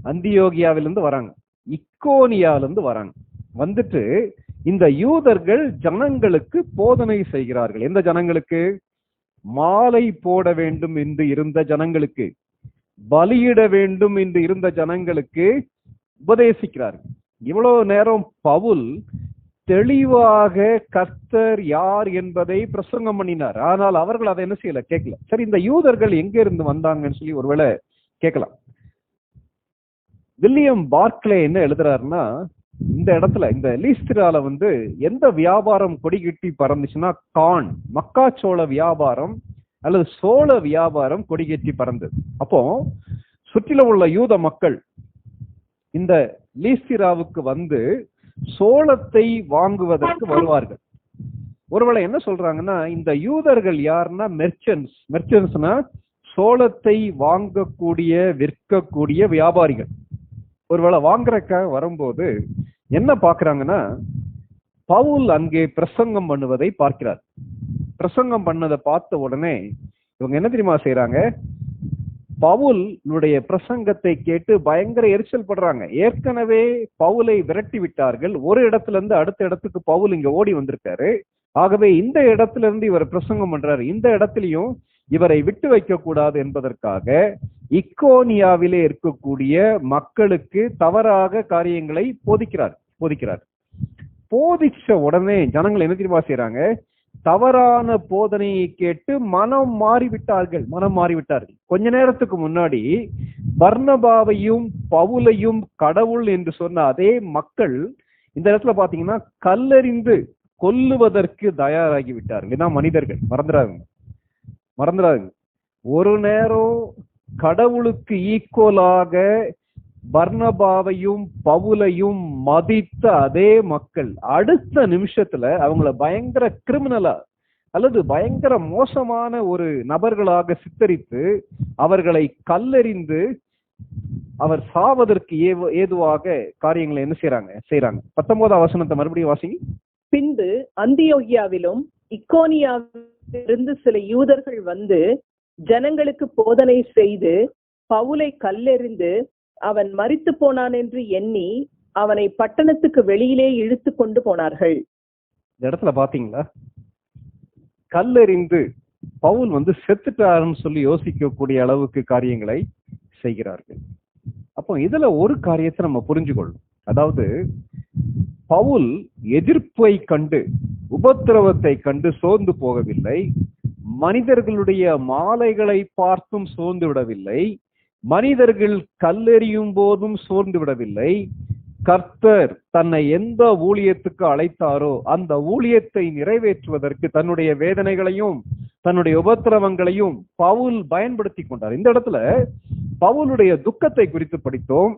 அந்தியோகியாவிலிருந்து வராங்க, இக்கோனியாவிலிருந்து வராங்க. வந்துட்டு இந்த யூதர்கள் ஜனங்களுக்கு போதனை செய்கிறார்கள். எந்த ஜனங்களுக்கு? மாலை போட வேண்டும் என்று இருந்த ஜனங்களுக்கு, பலியிட வேண்டும் என்று இருந்த ஜனங்களுக்கு உபதேசிக்கிறார்கள். இவ்வளவு நேரம் பவுல் தெளிவாக கர்த்தர் யார் என்பதை பிரசங்கம் பண்ணினார். ஆனால் அவர்கள் அதை என்ன செய்யல, கேட்கல. சரி, இந்த யூதர்கள் எங்க இருந்து வந்தாங்கன்னு சொல்லி ஒருவேளை கேட்கலாம். வில்லியம் பார்க்லே என்ன எழுதுறாருன்னா, இந்த இடத்துல இந்த லீஸ்திரால எந்த வியாபாரம் கொடிகட்டி பறந்துச்சுன்னா, மக்காச்சோள வியாபாரம் அல்லது சோள வியாபாரம் கொடிகட்டி பறந்தது. அப்போ சுற்றிலும் உள்ள யூத மக்கள் இந்த லீஸ்திராவுக்கு சோளத்தை வாங்குவதற்கு வருவார்கள். ஒருவேளை என்ன சொல்றாங்கன்னா, இந்த யூதர்கள் யாருன்னா மெர்ச்சன்ட்ஸ்னா சோளத்தை வாங்கக்கூடிய விற்கக்கூடிய வியாபாரிகள். ஒருவேளை வாங்குறதுக்காக வரும்போது என்ன பாக்குறாங்கன்னா, பவுல் அங்கே பிரசங்கம் பண்ணுவதை பார்க்கிறார். பிரசங்கம் பண்ணதை பார்த்த உடனே இவங்க என்ன தெரியுமா செய்யறாங்க? பவுலுடைய பிரசங்கத்தை கேட்டு பயங்கர எரிச்சல் படுறாங்க. ஏற்கனவே பவுலை விரட்டி விட்டார்கள். ஒரு இடத்துல இருந்து அடுத்த இடத்துக்கு பவுல் இங்க ஓடி வந்திருக்காரு. ஆகவே இந்த இடத்துல இருந்து இவர் பிரசங்கம் பண்றாரு. இந்த இடத்துலயும் இவரை விட்டு வைக்க கூடாது என்பதற்காக இக்கோனியாவிலே இருக்கக்கூடிய மக்களுக்கு தவறாக காரியங்களை போதிக்கிறார். போதிச்ச உடனே ஜனங்கள் என்ன தெரியுமா செய்யறாங்க? தவறான போதனையை கேட்டு மனம் மாறிவிட்டார்கள். கொஞ்ச நேரத்துக்கு முன்னாடி பர்னபாவையும் பவுலையும் கடவுள் என்று சொன்ன அதே மக்கள் இந்த இடத்துல பாத்தீங்கன்னா கல்லெறிந்து கொல்லுவதற்கு தயாராகி விட்டார்கள். இதான் மனிதர்கள். மறந்துடாதுங்க. ஒரு நேரம் கடவுளுக்கு ஈக்குவலாக பர்னபாவையும் பவுலையும் மதித்த அதே மக்கள் அடுத்த நிமிஷத்துல அவங்கள பயங்கர கிரிமினலா அல்லது பயங்கர மோசமான ஒரு நபர்களாக சித்தரித்து அவர்களை கல்லெறிந்து அவர் சாவதற்கு ஏதுவாக காரியங்களை என்ன செய்யறாங்க. 19ஆம் வசனத்தை மறுபடியும் வாசிங்க. பின்பு அந்தியோகியாவிலும் இக்கோனியாவிலிருந்து சில யூதர்கள் வந்து ஜனங்களுக்கு போதனை செய்து பவுலை கல்லெறிந்து அவன் மரித்து போனான் என்று எண்ணி அவனை பட்டணத்துக்கு வெளியிலே இழுத்து கொண்டு போனார்கள். இந்த இடத்துல பாத்தீங்களா, கல்லெறிந்து பவுல் வந்து செத்துட்டாருன்னு சொல்லி யோசிக்கக்கூடிய அளவுக்கு காரியங்களை செய்கிறார்கள். அப்போ இதுல ஒரு காரியத்தை நம்ம புரிஞ்சுக்கொள்ளும். அதாவது பவுல் எதிர்ப்பை கண்டு உபத்திரவத்தை கண்டு சோர்ந்து போகவில்லை. மனிதர்களுடைய மாலைகளை பார்த்தும் சோர்ந்து விடவில்லை. மனிதர்கள் கல்லெறியும் போதும் சோர்ந்து விடவில்லை. கர்த்தர் தன்னை எந்த ஊழியத்துக்கு அழைத்தாரோ அந்த ஊழியத்தை நிறைவேற்றுவதற்கு தன்னுடைய வேதனைகளையும் தன்னுடைய உபத்திரவங்களையும் பவுல் பயன்படுத்தி கொண்டார். இந்த இடத்துல பவுலுடைய துக்கத்தை குறித்து படித்தோம்,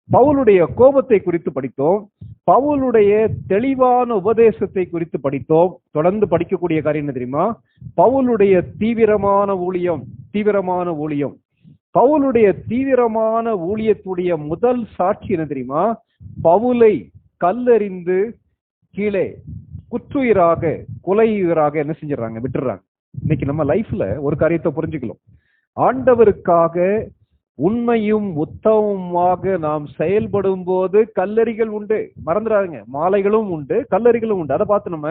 பவுலுடைய கோபத்தை குறித்து படித்தோம், பவுலுடைய தெளிவான உபதேசத்தை குறித்து படித்தோம். தொடர்ந்து படிக்கக்கூடிய காரியம் என்ன தெரியுமா? பவுலுடைய தீவிரமான ஊழியம். பவுலுடைய தீவிரமான ஊழியத்துடைய முதல் சாட்சி என்ன தெரியுமா? பவுலை கல்லெறிந்து கீழே குற்றுயிராக கொலையுயிராக என்ன செஞ்சிடறாங்க, விட்டுறாங்க. இன்னைக்கு நம்ம லைஃப்ல ஒரு காரியத்தை புரிஞ்சுக்கலாம். ஆண்டவருக்காக உண்மையும் உத்தமமாக நாம் செயல்படும் போது கல்லறிகள் உண்டு. மறந்துடாதுங்க, மாலைகளும் உண்டு, கல்லறிகளும் உண்டு. அதை பார்த்து நம்ம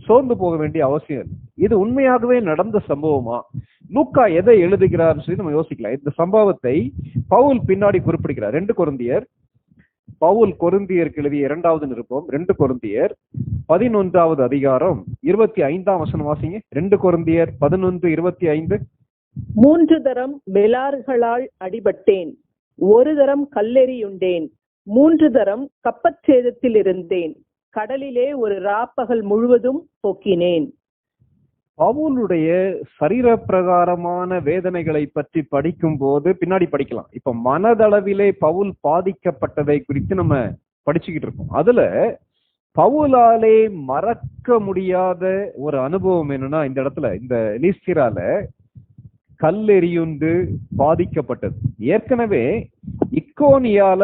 சோர்ந்து போக வேண்டிய அவசியம். இது உண்மையாகவே நடந்த சம்பவமா? லூக்கா எதை எழுதுகிறார் சொல்லி நம்ம யோசிக்கலாம். இந்த சம்பவத்தை பவுல் பின்னாடி குறிப்பிடுகிறார். 2 கொரிந்தியர், பவுல் கொரிந்தியருக்கு எழுதிய 2வது நிருபம் 2 கொரிந்தியர் 11வது அதிகாரம் 25ஆம் வசனம் வாசிங்க. 2 கொரிந்தியர் 11:25. 3 தரம் வெளார்களால் அடிபட்டேன், 1 தரம் கல்லெறியுண்டேன், 3 தரம் கப்பற்சேதத்தில் இருந்தேன், கடலிலே ஒரு ராப்பகல் முழுவதும் போக்கினேன். பவுலுடைய சரீர பிரகாரமான வேதனைகளை பற்றி படிக்கும் போது பின்னாடி படிக்கலாம். இப்ப மனதளவிலே பவுல் பாதிக்கப்பட்டதை குறித்து நம்ம படிச்சுக்கிட்டு இருக்கோம். அதுல பவுலாலே மறக்க முடியாத ஒரு அனுபவம் என்னன்னா, இந்த இடத்துல இந்த லீஸ்திரால கல்லெறியுண்டு பாதிக்கப்பட்டது. ஏற்கனவே இக்கோனியால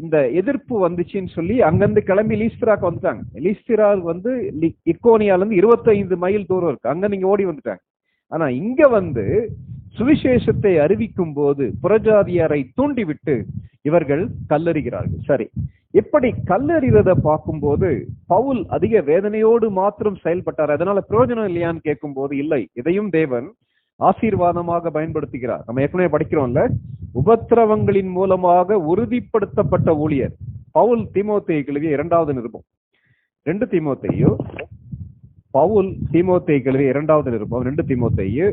இந்த எதிர்ப்பு வந்துச்சுன்னு சொல்லி அங்கிருந்து கிளம்பி லீஸ்திராக்கு வந்துட்டாங்க. லீஸ்திரா வந்து இக்கோனியால இருந்து 25 மைல் தூரம் இருக்கு. அங்க நீங்க ஓடி வந்துட்டாங்க. ஆனா இங்க வந்து சுவிசேஷத்தை அறிவிக்கும் போது புறஜாதியாரை தூண்டிவிட்டு இவர்கள் கல்லறிகிறார்கள். சரி, இப்படி கல்லறிறத பார்க்கும்போது பவுல் அதிக வேதனையோடு மாத்திரம் செயல்பட்டார். அதனால பிரயோஜனம் இல்லையான்னு கேட்கும் போது இல்லை, இதையும் தேவன் ஆசீர்வாதமாக பயன்படுத்துகிறார். நம்ம ஏற்கனவே படிக்கிறோம்ல, உபத்திரவங்களின் மூலமாக உறுதிப்படுத்தப்பட்ட ஊழியர். பவுல் தீமோத்தேயுக்கு எழுதிய 2வது நிருபம் 2 தீமோத்தேயு, பவுல் தீமோத்தேயுக்கு எழுதிய 2வது நிருபம் 2 தீமோத்தேயு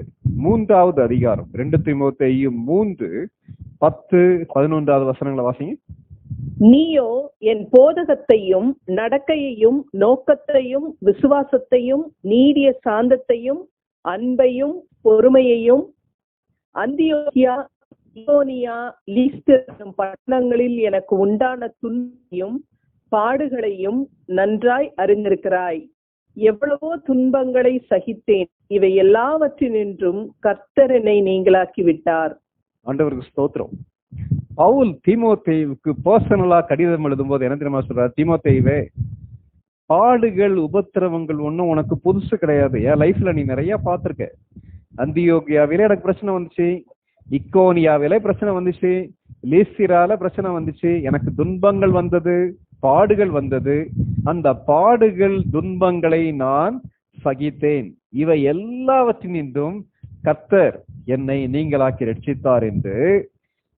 3வது அதிகாரம் 2 தீமோத்தேயு 3:10-11 வசனங்களை வாசிங்க. நீயோ என் போதகத்தையும் நடக்கையையும் நோக்கத்தையும் விசுவாசத்தையும் நீடிய சாந்தத்தையும் அன்பையும் பொறுமையையும் அந்தியோகியா இக்கோனியா லீஸ்திரா பட்டணங்களில் எனக்கு உண்டான துன்பையும் பாடுகளையும் நன்றாய் அறிந்திருக்கிறாய். எவ்வளவோ துன்பங்களை சகித்தேன், இவை எல்லாவற்றினின்றும் கர்த்தர் என்னை நீங்களாக்கி விட்டார். ஆண்டவருக்கு ஸ்தோத்திரம். பவுல் தீமோத்தேயுவுக்கு பர்சனலா கடிதம் எழுதும் போது என்ன தெரியுமா சொல்றார்? தீமோத்தேயுவே, பாடுகள் உபத்திரவங்கள் ஒன்றும் உனக்கு புதுசு கிடையாது. என் லைஃப்ல நீ நிறைய பார்த்திருக்க. அந்தியோகியாவிலே எனக்கு பிரச்சனை வந்துச்சு, இக்கோனியாவில பிரச்சனை வந்துச்சு, லீஸ்திரால பிரச்சனை வந்துச்சு, எனக்கு துன்பங்கள் வந்தது, பாடுகள் வந்தது, அந்த பாடுகள் துன்பங்களை நான் சகித்தேன், இவை எல்லாவற்றினின்றும் கர்த்தர் என்னை நீங்களாக்கி ரட்சித்தார் என்று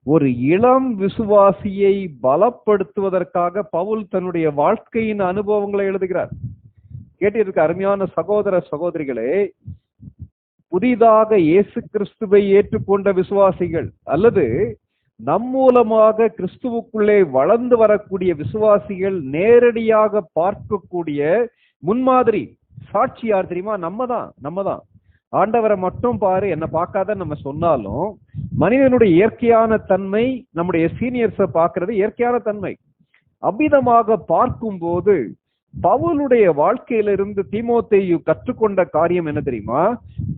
ஒரு இளம் விசுவாசியை பலப்படுத்துவதற்காக பவுல் தன்னுடைய வாழ்க்கையின் அனுபவங்களை எழுதுகிறார். கேட்டிருக்க அருமையான சகோதர சகோதரிகளே, புதிதாக இயேசு கிறிஸ்துவை ஏற்றுக்கொண்ட விசுவாசிகள் அல்லது நம் மூலமாக கிறிஸ்துவுக்குள்ளே வளர்ந்து வரக்கூடிய விசுவாசிகள் நேரடியாக பார்க்கக்கூடிய முன்மாதிரி சாட்சி யார் தெரியுமா? நம்ம தான். ஆண்டவரை மட்டும் பாரு, என்ன பார்க்காத நம்ம சொன்னாலும் மனிதனுடைய இயற்கையான தன்மை, நம்முடைய சீனியர்ஸை பார்க்கிறது இயற்கையான தன்மை. அவ்விதமாக பார்க்கும் போது பவுலுடைய வாழ்க்கையிலிருந்து தீமோத்தேயு கற்றுக்கொண்ட காரியம் என்ன தெரியுமா?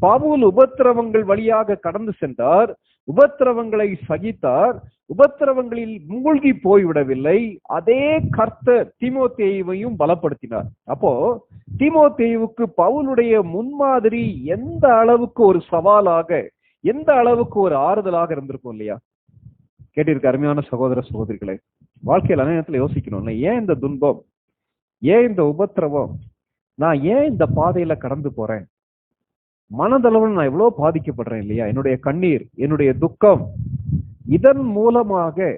பவுல் உபத்திரவங்கள் வழியாக கடந்து சென்றார், உபத்திரவங்களை சகித்தார், உபத்திரவங்களில் மூழ்கி போய்விடவில்லை. அதே கர்த்தர் தீமோத்தேயுவையும் பலப்படுத்தினார். அப்போ தீமோத்தேயுவுக்கு பவுலுடைய முன்மாதிரி எந்த அளவுக்கு ஒரு சவாலாக, எந்த அளவுக்கு ஒரு ஆறுதலாக இருந்திருக்கும் இல்லையா? கேட்டிருக்க அருமையான சகோதர சகோதரிகளை, வாழ்க்கையில் அநேக நேரத்துல யோசிக்கணும்ல, ஏன் இந்த துன்பம், ஏன் இந்த உபத்திரவம், நான் ஏன் இந்த பாதையில கடந்து போறேன், மனதளவில் நான் எவ்வளவு பாதிக்கப்படுறேன் இல்லையா? என்னுடைய கண்ணீர், என்னுடைய துக்கம், இதன் மூலமாக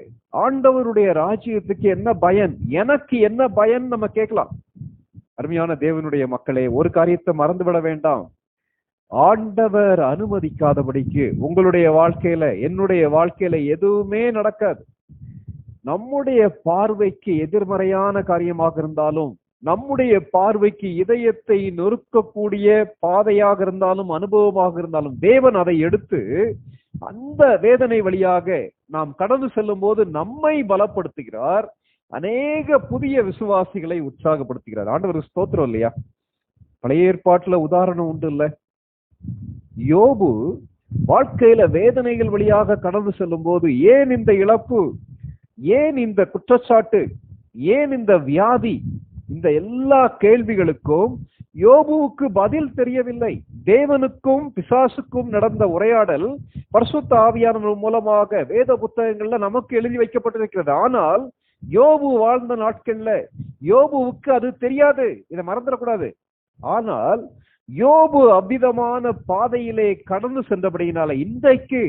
ஆண்டவருடைய ராஜ்யத்துக்கு என்ன பயன், எனக்கு என்ன பயன் நம்ம கேட்கலாம். அருமையான தேவனுடைய மக்களே, ஒரு காரியத்தை மறந்துவிட வேண்டாம். ஆண்டவர் அனுமதிக்காதபடிக்கு உங்களுடைய வாழ்க்கையில, என்னுடைய வாழ்க்கையில எதுவுமே நடக்காது. நம்முடைய பார்வைக்கு எதிர்மறையான காரியமாக இருந்தாலும், நம்முடைய பார்வைக்கு இதயத்தை நொறுக்கக்கூடிய பாதையாக இருந்தாலும், அனுபவமாக இருந்தாலும், தேவன் அதை எடுத்து அந்த வேதனை வழியாக நாம் கடந்து செல்லும் போது நம்மை பலப்படுத்துகிறார், அநேக புதிய விசுவாசிகளை உற்சாகப்படுத்துகிறார். ஆண்டவர் ஸ்தோத்திரம் இல்லையா? பழைய ஏற்பாட்டுல உதாரணம் உண்டு இல்ல? யோபு வாழ்க்கையில வேதனைகள் வழியாக கடந்து செல்லும் போது, ஏன் இந்த இழப்பு, ஏன் இந்த குற்றச்சாட்டு, ஏன் இந்த வியாதி, இந்த எல்லா கேள்விகளுக்கும் யோபுவுக்கு பதில் தெரியவில்லை. தேவனுக்கும் பிசாசுக்கும் நடந்த உரையாடல் பரிசுத்த ஆவியானவர் மூலமாக வேத புத்தகங்கள்ல நமக்கு எழுதி வைக்கப்பட்டிருக்கிறது. ஆனால் யோபு வாழ்ந்த நாட்கள்ல யோபுவுக்கு அது தெரியாது, இதை மறந்துடக்கூடாது. ஆனால் யோபு அவ்விதமான பாதையிலே கடந்து சென்றபடியினால இன்றைக்கு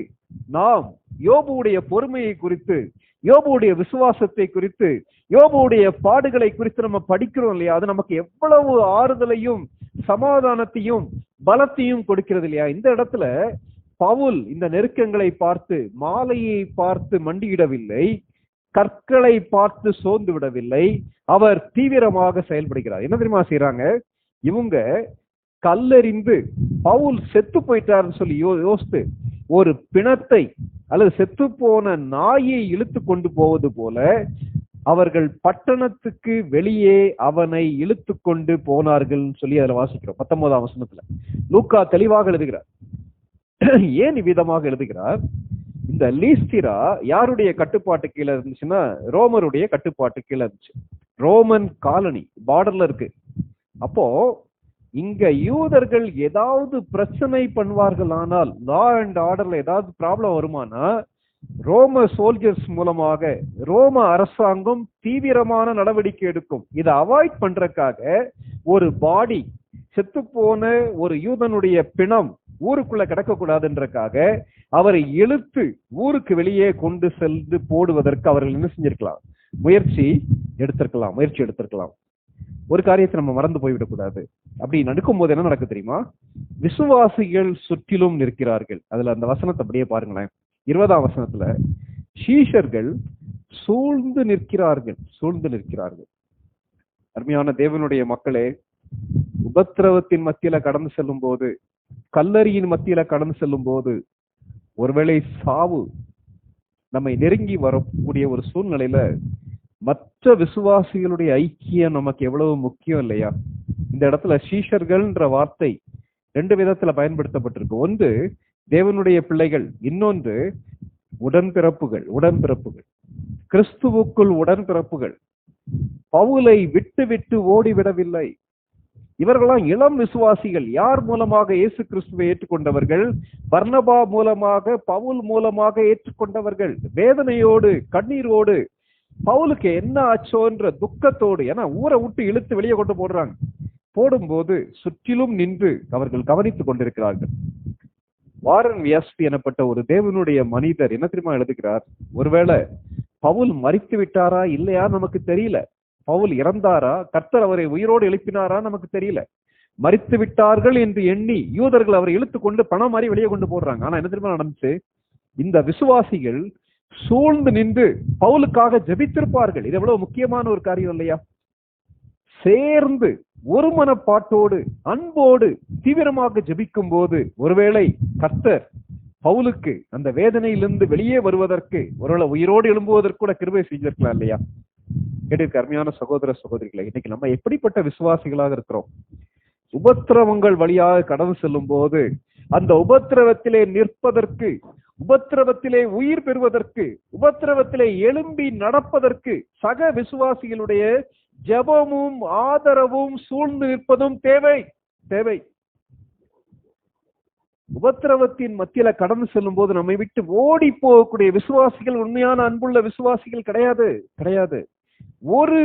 நாம் யோபுடைய பொறுமையை குறித்து, யோபுடைய விசுவாசத்தை குறித்து, யோபுடைய பாடுகளை குறித்து நம்ம படிக்கிறோம் இல்லையா? அது நமக்கு எவ்வளவு ஆறுதலையும் சமாதானத்தையும் பலத்தையும் கொடுக்கிறது இல்லையா? இந்த இடத்துல பவுல் இந்த நெருக்கங்களை பார்த்து, மாலையை பார்த்து மண்டியிடவில்லை, கற்களை பார்த்து சோர்ந்து விடவில்லை, அவர் தீவிரமாக செயல்படுகிறார். என்ன தெரியுமா செய்யறாங்க இவங்க? கல்லெறிந்து பவுல் செத்து போயிட்டாருன்னு சொல்லி யோசித்து ஒரு பிணத்தை அல்லது செத்து போன நாயை இழுத்து கொண்டு போவது போல அவர்கள் பட்டணத்துக்கு வெளியே அவனை இழுத்து கொண்டு போனார்கள் சொல்லி அதுல வாசிக்கிறோம் 19ஆம் வசனத்துல. லூக்கா தெளிவாக எழுதுகிறார். ஏன் இவ்விதமாக எழுதுகிறார்? இந்த லீஸ்திரா யாருடைய கட்டுப்பாட்டு கீழே இருந்துச்சுன்னா, ரோமருடைய கட்டுப்பாட்டு கீழே இருந்துச்சு. ரோமன் காலனி பார்டர்ல இருக்கு. அப்போ இங்க யூதர்கள் ஏதாவது பிரச்சனை பண்ணுவார்கள், ஆனால் லா அண்ட் ஆர்டர்ல ஏதாவது ப்ராப்ளம் வருமானா ரோம சோல்ஜர்ஸ் மூலமாக ரோம அரசாங்கம் தீவிரமான நடவடிக்கை எடுக்கும். இதை அவாய்ட் பண்றதுக்காக ஒரு பாடி, செத்து போன ஒரு யூதனுடைய பிணம் ஊருக்குள்ள கிடக்கக்கூடாதுன்றக்காக அவரை இழுத்து ஊருக்கு வெளியே கொண்டு சென்று போடுவதற்கு அவர்கள் என்ன செஞ்சிருக்கலாம்? முயற்சி எடுத்திருக்கலாம். ஒரு காரியத்தை நம்ம மறந்து போய்விடக்கூடாது. அப்படி நடக்கும் போது என்ன நடக்கு தெரியுமா? விசுவாசிகள் சுற்றிலும் நிற்கிறார்கள். அதுல அந்த வசனத்தை அப்படியே பாருங்களேன். 20ஆம் வசனத்துல சீஷர்கள் சூழ்ந்து நிற்கிறார்கள். அருமையான தேவனுடைய மக்களே, உபத்திரவத்தின் மத்தியில கடந்து செல்லும் போது, கல்லறியின் மத்தியில கடந்து செல்லும் போது, ஒருவேளை சாவு நம்மை நெருங்கி வரக்கூடிய ஒரு சூழ்நிலையில மற்ற விசுவாசிகளுடைய ஐக்கியம் நமக்கு எவ்வளவு முக்கியம் இல்லையா? இந்த இடத்துல சீஷர்கள்ன்ற வார்த்தை 2 விதத்துல பயன்படுத்தப்பட்டிருக்கு. ஒன்று தேவனுடைய பிள்ளைகள், இன்னொன்று உடன்பிறப்புகள். கிறிஸ்துவுக்குள் உடன்பிறப்புகள். பவுலை விட்டு ஓடிவிடவில்லை. இவர்களாம் இளம் விசுவாசிகள். யார் மூலமாக இயேசு கிறிஸ்துவை ஏற்றுக்கொண்டவர்கள்? பர்னபா மூலமாக, பவுல் மூலமாக ஏற்றுக்கொண்டவர்கள். வேதனையோடு, கண்ணீரோடு, பவுலுக்கு என்ன ஆச்சோன்ற துக்கத்தோடு, ஏன்னா ஊரை விட்டு இழுத்து வெளியே கொண்டு போடும்போது சுற்றிலும் நின்று அவர்கள் கவனித்துக் கொண்டிருக்கிறார்கள். வாரன் வியாஸ்பி எனப்பட்ட ஒரு தேவனுடைய மனிதர் என்ன தெரியுமா எழுதுகிறார்? ஒருவேளை பவுல் மரித்து விட்டாரா இல்லையா நமக்கு தெரியல. பவுல் இறந்தாரா, கர்த்தர் அவரை உயிரோடு எழுப்பினாரா நமக்கு தெரியல. மரித்து விட்டார்கள் என்று எண்ணி யூதர்கள் அவரை இழுத்து கொண்டு பணம் மாதிரி வெளியே கொண்டு போடுறாங்க. ஆனா என்ன தெரியுமா நடந்துச்சு? இந்த விசுவாசிகள் சூழ்ந்து நின்று பவுலுக்காக ஜெபித்திருப்பார்கள். இது எவ்வளவு முக்கியமான ஒரு காரியம் இல்லையா? சேர்ந்து ஒரு மனப்பாட்டோடு, அன்போடு, தீவிரமாக ஜெபிக்கும் போது ஒருவேளை கர்த்தர் பவுலுக்கு அந்த வேதனையிலிருந்து வெளியே வருவதற்கு, ஒருவேளை உயிரோடு எழும்புவதற்கு கூட கிருபை செஞ்சிருக்கலாம் இல்லையா? கேட்டிருக்க அருமையான சகோதர சகோதரிகளை, இன்னைக்கு நம்ம எப்படிப்பட்ட விசுவாசிகளாக இருக்கிறோம்? உபத்திரவங்கள் வழியாக கடந்து செல்லும் போது அந்த உபத்திரவத்திலே நிற்பதற்கு, உபத்திரவத்திலே உயிர் பெறுவதற்கு, உபத்திரவத்திலே எழும்பி நடப்பதற்கு சக விசுவாசிகளுடைய ஜெபமும் ஆதரவும் சூழ்ந்து நிற்பதும் தேவை. உபத்திரவத்தின் மத்தியில கடந்து செல்லும் போது நம்மை விட்டு ஓடி போகக்கூடிய விசுவாசிகள் உண்மையான அன்புள்ள விசுவாசிகள் கிடையாது. ஒரு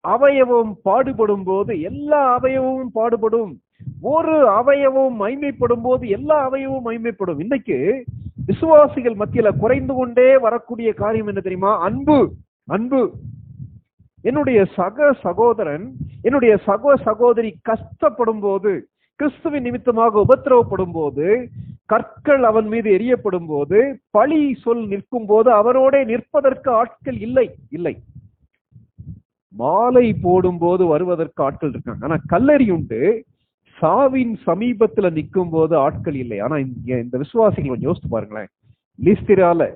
அவயவம் பாடுபடும் போது எல்லா அவயவமும் பாடுபடும். ஒரு அவயவம் மைமைப்படும் போது எல்லா அவயவமும் மைமைப்படும். இன்னைக்கு விசுவாசிகள் மத்தியில குறைந்து கொண்டே வரக்கூடிய காரியம் என்ன தெரியுமா? அன்பு. என்னுடைய சக சகோதரன், என்னுடைய சகோ சகோதரி கஷ்டப்படும் போது, கிறிஸ்துவின் நிமித்தமாக உபத்திரவப்படும் போது, கற்கள் அவன் மீது எரியப்படும் போது, பழி சொல் நிற்கும் போது அவரோட நிற்பதற்கு ஆட்கள் இல்லை. மாலை போடும் போது வருவதற்கு ஆட்கள் இருக்காங்க. ஆனா கல்லறி உண்டு, சாவின் சமீபத்துல நிற்கும் போது ஆட்கள் இல்லை. ஆனா இந்த விசுவாசிகள் கொஞ்சம் யோசித்து பாருங்களேன். லிஸ்திரால,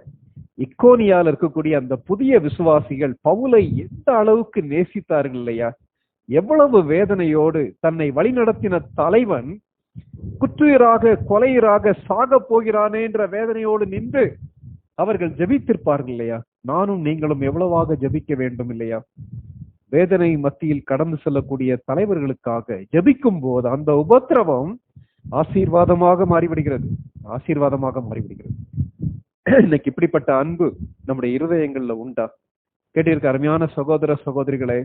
இக்கோனியால இருக்கக்கூடிய அந்த புதிய விசுவாசிகள் பவுலை எந்த அளவுக்கு நேசித்தார்கள் இல்லையா? எவ்வளவு வேதனையோடு தன்னை வழிநடத்தின தலைவன் குற்றுயிராக, கொலையராக சாக போகிறானே என்ற வேதனையோடு நின்று அவர்கள் ஜெபித்திருப்பார்கள் இல்லையா? நானும் நீங்களும் எவ்வளவாக ஜெபிக்க வேண்டும் இல்லையா? வேதனை மத்தியில் கடந்து செல்லக்கூடிய தலைவர்களுக்காக ஜெபிக்கும் போது அந்த உபத்திரவம் ஆசீர்வாதமாக மாறிவிடுகிறது. இன்னைக்கு இப்படிப்பட்ட அன்பு நம்முடைய இருதயங்கள்ல உண்டா? கேட்டிருக்க அருமையான சகோதர சகோதரிகளே,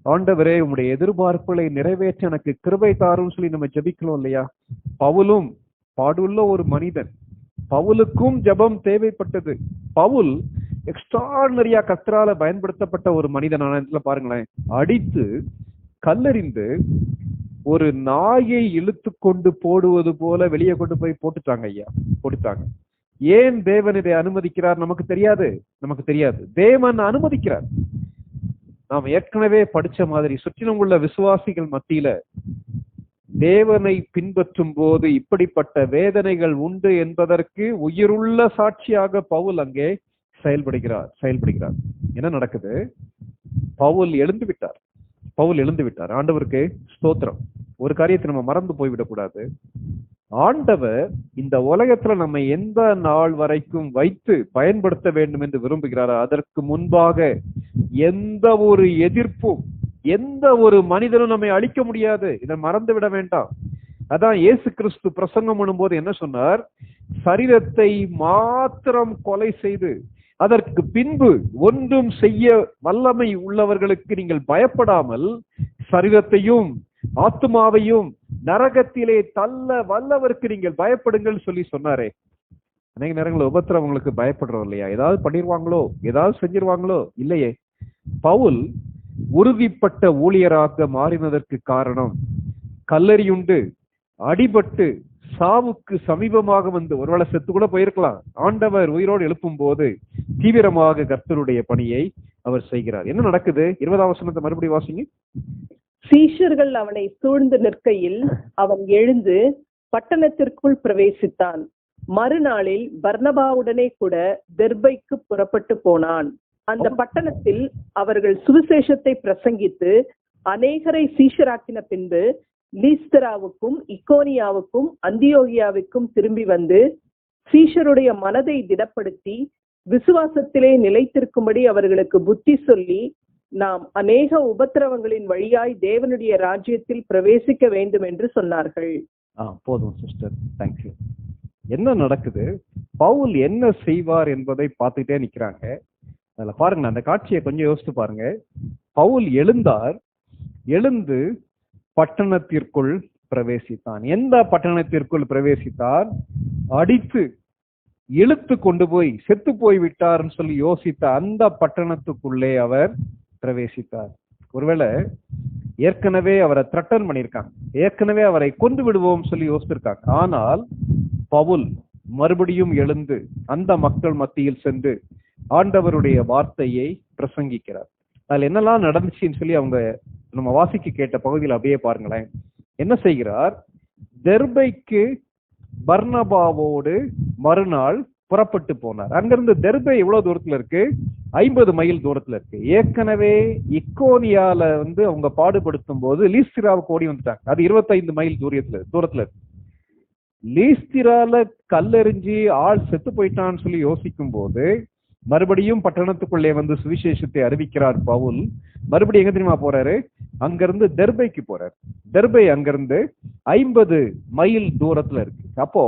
ஆண்டவரே உம்முடைய எதிர்பார்ப்புகளை நிறைவேற்ற எனக்கு கிருபை தாரும் சொல்லி நம்ம ஜெபிக்கணும் இல்லையா? பவுலும் பாடுள்ள ஒரு மனிதன். பவுலுக்கும் ஜெபம் தேவைப்பட்டது. பவுல் எக்ஸ்ட்ராடனரியா கர்த்தரால பயன்படுத்தப்பட்ட ஒரு மனிதனான இடத்துல பாருங்களேன், அடித்து கல்லெறிந்து ஒரு நாயை இழுத்து கொண்டு போடுவது போல வெளியே கொண்டு போய் போட்டுட்டாங்க. ஏன் தேவன் இதை அனுமதிக்கிறார் நமக்கு தெரியாது. தேவன் அனுமதிக்கிறார். நாம் ஏற்கனவே படிச்ச மாதிரி சுற்றிலும் உள்ள விசுவாசிகள் மத்தியில தேவனை பின்பற்றும் போது இப்படிப்பட்ட வேதனைகள் உண்டு என்பதற்கு உயிருள்ள சாட்சியாக பவுல் அங்கே செயல்படுகிறார். என்ன நடக்குது? பவுல் எழுந்து விட்டார். ஆண்டவருக்கு ஸ்தோத்திரம். ஒரு காரியத்தை நம்ம மறந்து போய்விடக் கூடாது. ஆண்டவர் இந்த உலகத்துல நம்ம எந்த நாள் வரைக்கும் வைத்து பயன்படுத்த வேண்டும் என்று விரும்புகிறாரோ அதற்கு முன்பாக எந்த ஒரு எதிர்ப்பும், எந்த ஒரு மனிதனும் நம்மை அழிக்க முடியாது. இதை மறந்து விட வேண்டாம். அதான் இயேசு கிறிஸ்து பிரசங்கம் பண்ணும்போது என்ன சொன்னார்? சரீரத்தை மாத்திரம் கொலை செய்து அதற்கு பின்பு ஒன்றும் செய்ய வல்லமை உள்ளவர்களுக்கு நீங்கள் பயப்படாமல் சரீரத்தையும் ஆத்துமாவையும் நரகத்திலே தள்ள வல்லவருக்கு நீங்கள் பயப்படுங்கள் சொல்லி சொன்னாரே. அநேக நேரங்களில் உபத்திரவங்களுக்கு பயப்படுறோம் இல்லையா? ஏதாவது பண்ணிடுவாங்களோ, ஏதாவது செஞ்சிருவாங்களோ? இல்லையே. பவுல் உறுதிப்பட்ட ஊழியராக மாறினதற்கு காரணம் கல்லறியுண்டு அடிபட்டு சாவுக்கு சமீபமாக வந்து ஒருவேளை செத்து கூட போயிருக்கலாம். ஆண்டவர் உயிரோடு எழுப்பும் போது தீவிரமாக கர்த்தருடைய பணியை அவர் செய்கிறார். என்ன நடக்குது? 20ஆம் வசனத்தை மறுபடியும் வாசிங்க. சீஷர்கள் அவனை சூழ்ந்து நிற்கையில் அவன் எழுந்து பட்டணத்திற்குள் பிரவேசித்தான். மறுநாளில் பர்னபாவுடனே கூட தெர்பைக்கு புறப்பட்டு போனான். அந்த பட்டணத்தில் அவர்கள் சுவிசேஷத்தை பிரசங்கித்து அநேகரை சீஷராக்கின பின்பு லீஸ்தராவுக்கும் இக்கோனியாவுக்கும் அந்தியோகியாவுக்கும் திரும்பி வந்து சீஷருடைய மனதை திடப்படுத்தி விசுவாசத்திலே நிலைத்திருக்கும்படி அவர்களுக்கு புத்தி சொல்லி நாம் அநேக உபத்திரவங்களின் வழியாய் தேவனுடைய ராஜ்யத்தில் பிரவேசிக்க வேண்டும் என்று சொன்னார்கள். போதும் சிஸ்டர், தேங்க்யூ. என்ன நடக்குது, பவுல் என்ன செய்வார் என்பதை பார்த்துட்டே நிக்கிறாங்க. அதுல பாருங்க, அந்த காட்சியை கொஞ்சம் யோசித்து பாருங்க. பவுல் எழுந்தார், எழுந்து பட்டணத்திற்குள் பிரவேசித்தான். எந்த பட்டணத்திற்குள் பிரவேசித்தார்? அடித்து இழுத்து கொண்டு போய் செத்து போய் விட்டார்னு சொல்லி யோசித்த அந்த பட்டணத்துக்குள்ளே அவர் பிரவேசித்தார். ஒருவேளை ஏற்கனவே அவரை த்ரெட்டன் பண்ணியிருக்காங்க, ஏற்கனவே அவரை கொண்டு விடுவோம் சொல்லி யோசிச்சிருக்காங்க. ஆனால் பவுல் மறுபடியும் எழுந்து அந்த மக்கள் மத்தியில் சென்று ஆண்டவருடைய வார்த்தையை பிரசங்கிக்கிறார். அதில் என்னெல்லாம் நடந்துச்சுன்னு சொல்லி அவங்க நம்ம வாசிக்க கேட்ட பகுதியில் அப்படியே பாருங்களேன். என்ன செய்கிறார்? தெர்பைக்கு பர்னபாவோடு மறுநாள் புறப்பட்டு போனார். அங்கிருந்து தெர்பை எவ்வளவு தூரத்துல இருக்கு? 50 மைல் தூரத்துல இருக்கு. ஏற்கனவே இக்கோனியால அவங்க பாடுபடுத்தும் போது லீஸ்திராவுக்கு ஓடி வந்துட்டாங்க. அது 25 மைல் தூரத்துல இருக்கு. லீஸ்திரால கல்லெறிஞ்சி ஆள் செத்து போயிட்டான்னு சொல்லி யோசிக்கும் போது மறுபடியும் பட்டணத்துக்குள்ளே சுவிசேஷத்தை அறிவிக்கிறார் பவுல். மறுபடியும் எங்க தெரியுமா போறாரு? அங்கிருந்து தெர்பைக்கு போறாரு. தெர்பை அங்கிருந்து 50 மைல் தூரத்துல இருக்கு. அப்போ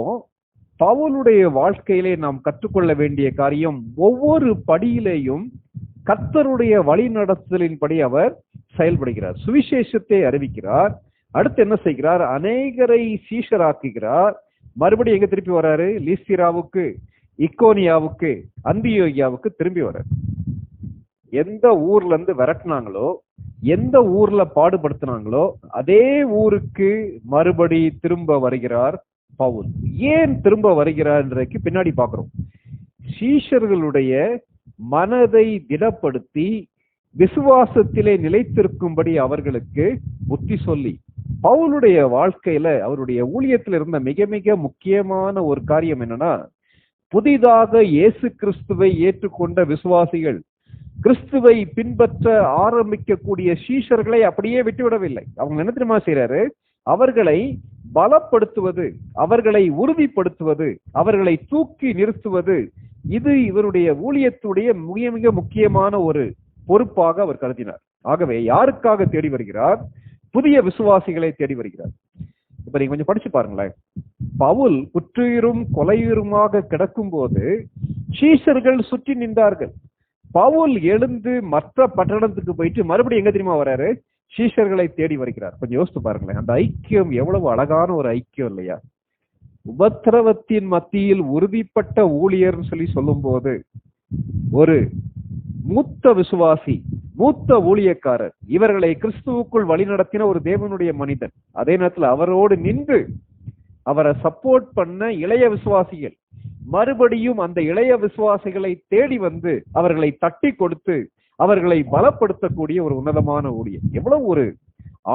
பவுலுடைய வாழ்க்கையிலே நாம் கற்றுக்கொள்ள வேண்டிய காரியம், ஒவ்வொரு படியிலேயும் கர்த்தருடைய வழி நடத்துதலின்படி அவர் செயல்படுகிறார். சுவிசேஷத்தை அறிவிக்கிறார். அடுத்து என்ன செய்கிறார்? அநேகரை சீஷராக்குகிறார். மறுபடியும் எங்க திருப்பி வர்றாரு? லீஸ்திராவுக்கு, இக்கோனியாவுக்கு, அந்தியோகியாவுக்கு திரும்பி வர்றாரு. எந்த ஊர்ல இருந்து விரட்டினாங்களோ, எந்த ஊர்ல பாடுபடுத்தினாங்களோ அதே ஊருக்கு மறுபடி திரும்ப வருகிறார் பவுல். ஏன் திரும்ப வருகிறார்ன்றதுக்கு பின்னாடி பாக்குறோம். சீஷர்களுடைய மனதை திடப்படுத்தி விசுவாசத்திலே நிலைத்திருக்கும்படி அவர்களுக்கு புத்தி சொல்லி, பவுலுடைய வாழ்க்கையில அவருடைய ஊழியத்தில் இருந்த மிக மிக முக்கியமான ஒரு காரியம் என்னன்னா, புதிதாக இயேசு கிறிஸ்துவை ஏற்றுக்கொண்ட விசுவாசிகள், கிறிஸ்துவை பின்பற்ற ஆரம்பிக்கக்கூடிய சீஷர்களை அப்படியே விட்டுவிடவில்லை. அவங்க என்ன தெரியுமா செய்யறாரு? அவர்களை பலப்படுத்துவது, அவர்களை உறுதிப்படுத்துவது, அவர்களை தூக்கி நிறுத்துவது, இது இவருடைய ஊழியத்துடைய மிக மிக முக்கியமான ஒரு பொறுப்பாக அவர் கருதினார். ஆகவே யாருக்காக தேடி வருகிறார்? புதிய விசுவாசிகளை தேடி வருகிறார். இப்ப நீங்க கொஞ்சம் படிச்சு பாருங்களேன். பவுல் குற்றுயிரும் கொலையுருமாக கிடக்கும் போது சீஷர்கள் சுற்றி நின்றார்கள். பவுல் எழுந்து மற்ற பட்டணத்துக்கு போயிட்டு மறுபடியும் எங்க தெரியுமா வர்றாரு? சீஷர்களை தேடி வருகிறார். கொஞ்சம் யோசித்து பாருங்களேன். அந்த ஐக்கியம் எவ்வளவு அழகான ஒரு ஐக்கியம் இல்லையா? உபத்திரவத்தின் மத்தியில் உறுதிப்பட்ட ஊழியர்னு சொல்லி சொல்லும் போது ஒரு மூத்த விசுவாசி, மூத்த ஊழியக்காரர், இவர்களை கிறிஸ்துவுக்குள் வழிநடத்தின ஒரு தேவனுடைய மனிதன், அதே நேரத்தில் அவரோடு நின்று அவரை சப்போர்ட் பண்ண இளைய விசுவாசிகள் மறுபடியும் அந்த இளைய விசுவாசிகளை தேடி வந்து அவர்களை தட்டி கொடுத்து அவர்களை பலப்படுத்தக்கூடிய ஒரு உன்னதமான ஊழியம். எவ்வளவு ஒரு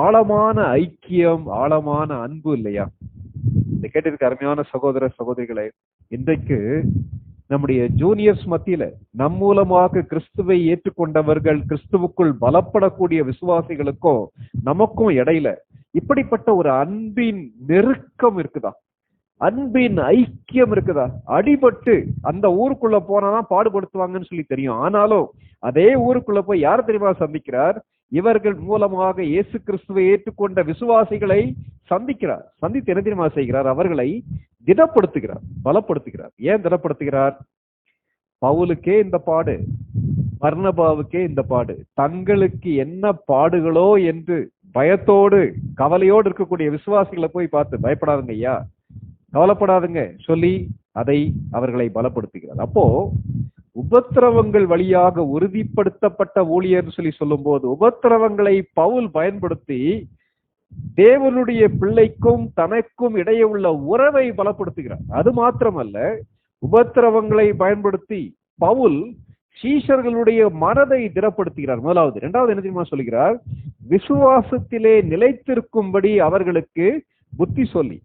ஆழமான ஐக்கியம், ஆழமான அன்பு இல்லையா? இந்த கேட்டிருக்க அருமையான சகோதர சகோதரிகளே, இன்றைக்கு நம்முடைய ஜூனியர்ஸ் மத்தியில நம் மூலமாக கிறிஸ்துவை ஏற்றுக்கொண்டவர்கள், கிறிஸ்துவுக்குள் பலப்படக்கூடிய விசுவாசிகளுக்கும் நமக்கும் இடையில இப்படிப்பட்ட ஒரு அன்பின் நெருக்கம் இருக்குதா? அன்பின் ஐக்கியம் இருக்குதா? அடிபட்டு அந்த ஊருக்குள்ள போனாதான் பாடுபடுத்துவாங்கன்னு சொல்லி தெரியும். ஆனாலும் அதே ஊருக்குள்ள போய் யார் தெரியுமா சந்திக்கிறார்? இவர்கள் மூலமாக இயேசு கிறிஸ்துவை ஏற்றுக்கொண்ட விசுவாசிகளை சந்திக்கிறார். சந்தித்து என்ன தெரியுமா செய்கிறார்? அவர்களை திடப்படுத்துகிறார், பலப்படுத்துகிறார். ஏன் திடப்படுத்துகிறார்? பவுலுக்கே இந்த பாடு, பர்னபாவுக்கே இந்த பாடு, தங்களுக்கு என்ன பாடுகளோ என்று பயத்தோடு கவலையோடு இருக்கக்கூடிய விசுவாசிகளை போய் பார்த்து பயப்படாதுங்க ஐயா, கவலைப்படாதுங்க சொல்லி அதை அவர்களை பலப்படுத்துகிறார். அப்போ உபத்திரவங்கள் வழியாக உறுதிப்படுத்தப்பட்ட ஊழியர் சொல்லி சொல்லும் போது உபத்திரவங்களை பவுல் பயன்படுத்தி தேவனுடைய பிள்ளைக்கும் தனக்கும் இடையே உள்ள உறவை பலப்படுத்துகிறார். அது மாத்திரமல்ல, உபத்திரவங்களை பயன்படுத்தி பவுல் சீஷர்களுடைய மனதை திடப்படுத்துகிறார். முதலாவது. இரண்டாவது என்ன தெரியுமா சொல்கிறார்? விசுவாசத்திலே நிலைத்திருக்கும்படி அவர்களுக்கு புத்தி சொல்லி.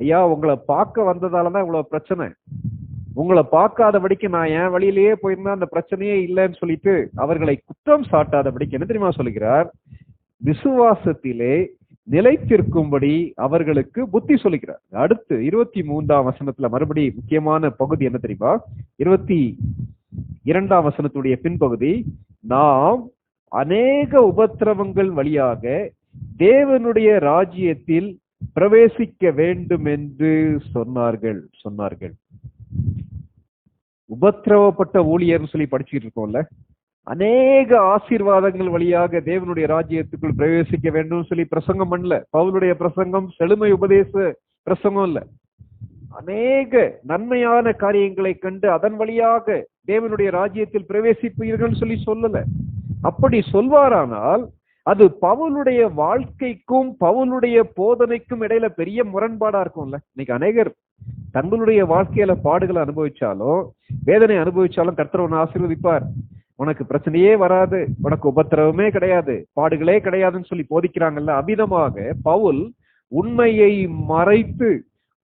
ஐயா, உங்களை பார்க்க வந்ததாலதான் இவ்வளவு பிரச்சனை, உங்களை பார்க்காதபடிக்கு நான் என் வழியிலேயே போயிருந்தா அந்த பிரச்சனையே இல்லைன்னு சொல்லிட்டு அவர்களை குற்றம் சாட்டாதபடிக்கு என்ன தெரியுமா சொல்கிறார்? விசுவாசத்திலே நிலைத்திருக்கும்படி அவர்களுக்கு புத்தி சொல்லுகிறார். அடுத்து 23ஆம் வசனத்துல மறுபடி முக்கியமான பகுதி என்ன தெரியுமா? 22ஆம் வசனத்துடைய பின்பகுதி, நாம் அநேக உபத்திரவங்கள் வழியாக தேவனுடைய ராஜ்யத்தில் பிரவேசிக்க வேண்டும் என்று சொன்னார்கள். உபத்திரவப்பட்ட ஊழியர் சொல்லி படிச்சுட்டு இருக்கோம்ல, அநேக ஆசீர்வாதங்கள் வழியாக தேவனுடைய ராஜ்யத்துக்குள் பிரவேசிக்க வேண்டும் சொல்லி பிரசங்கம் பண்ணல. பவுலுடைய பிரசங்கம் செழுமை உபதேச பிரசங்கம் இல்ல. அநேக நன்மையான காரியங்களை கண்டு அதன் வழியாக தேவனுடைய ராஜ்யத்தில் பிரவேசிப்பீர்கள் சொல்லி சொல்லல. அப்படி சொல்வாரானால் அது பவுலுடைய வாழ்க்கைக்கும் பவுலுடைய போதனைக்கும் இடையில பெரிய முரண்பாடா இருக்கும்ல. இன்னைக்கு அநேகர் தங்களுடைய வாழ்க்கையில பாடுகளை அனுபவிச்சாலும் வேதனை அனுபவிச்சாலும் கர்த்தர் உன்னை ஆசீர்வதிப்பார், உனக்கு பிரச்சனையே வராது, உனக்கு உபத்திரவமே கிடையாது, பாடுகளே கிடையாதுன்னு சொல்லி போதிக்கிறாங்கல்ல. அவ்விதமாக பவுல் உண்மையை மறைத்து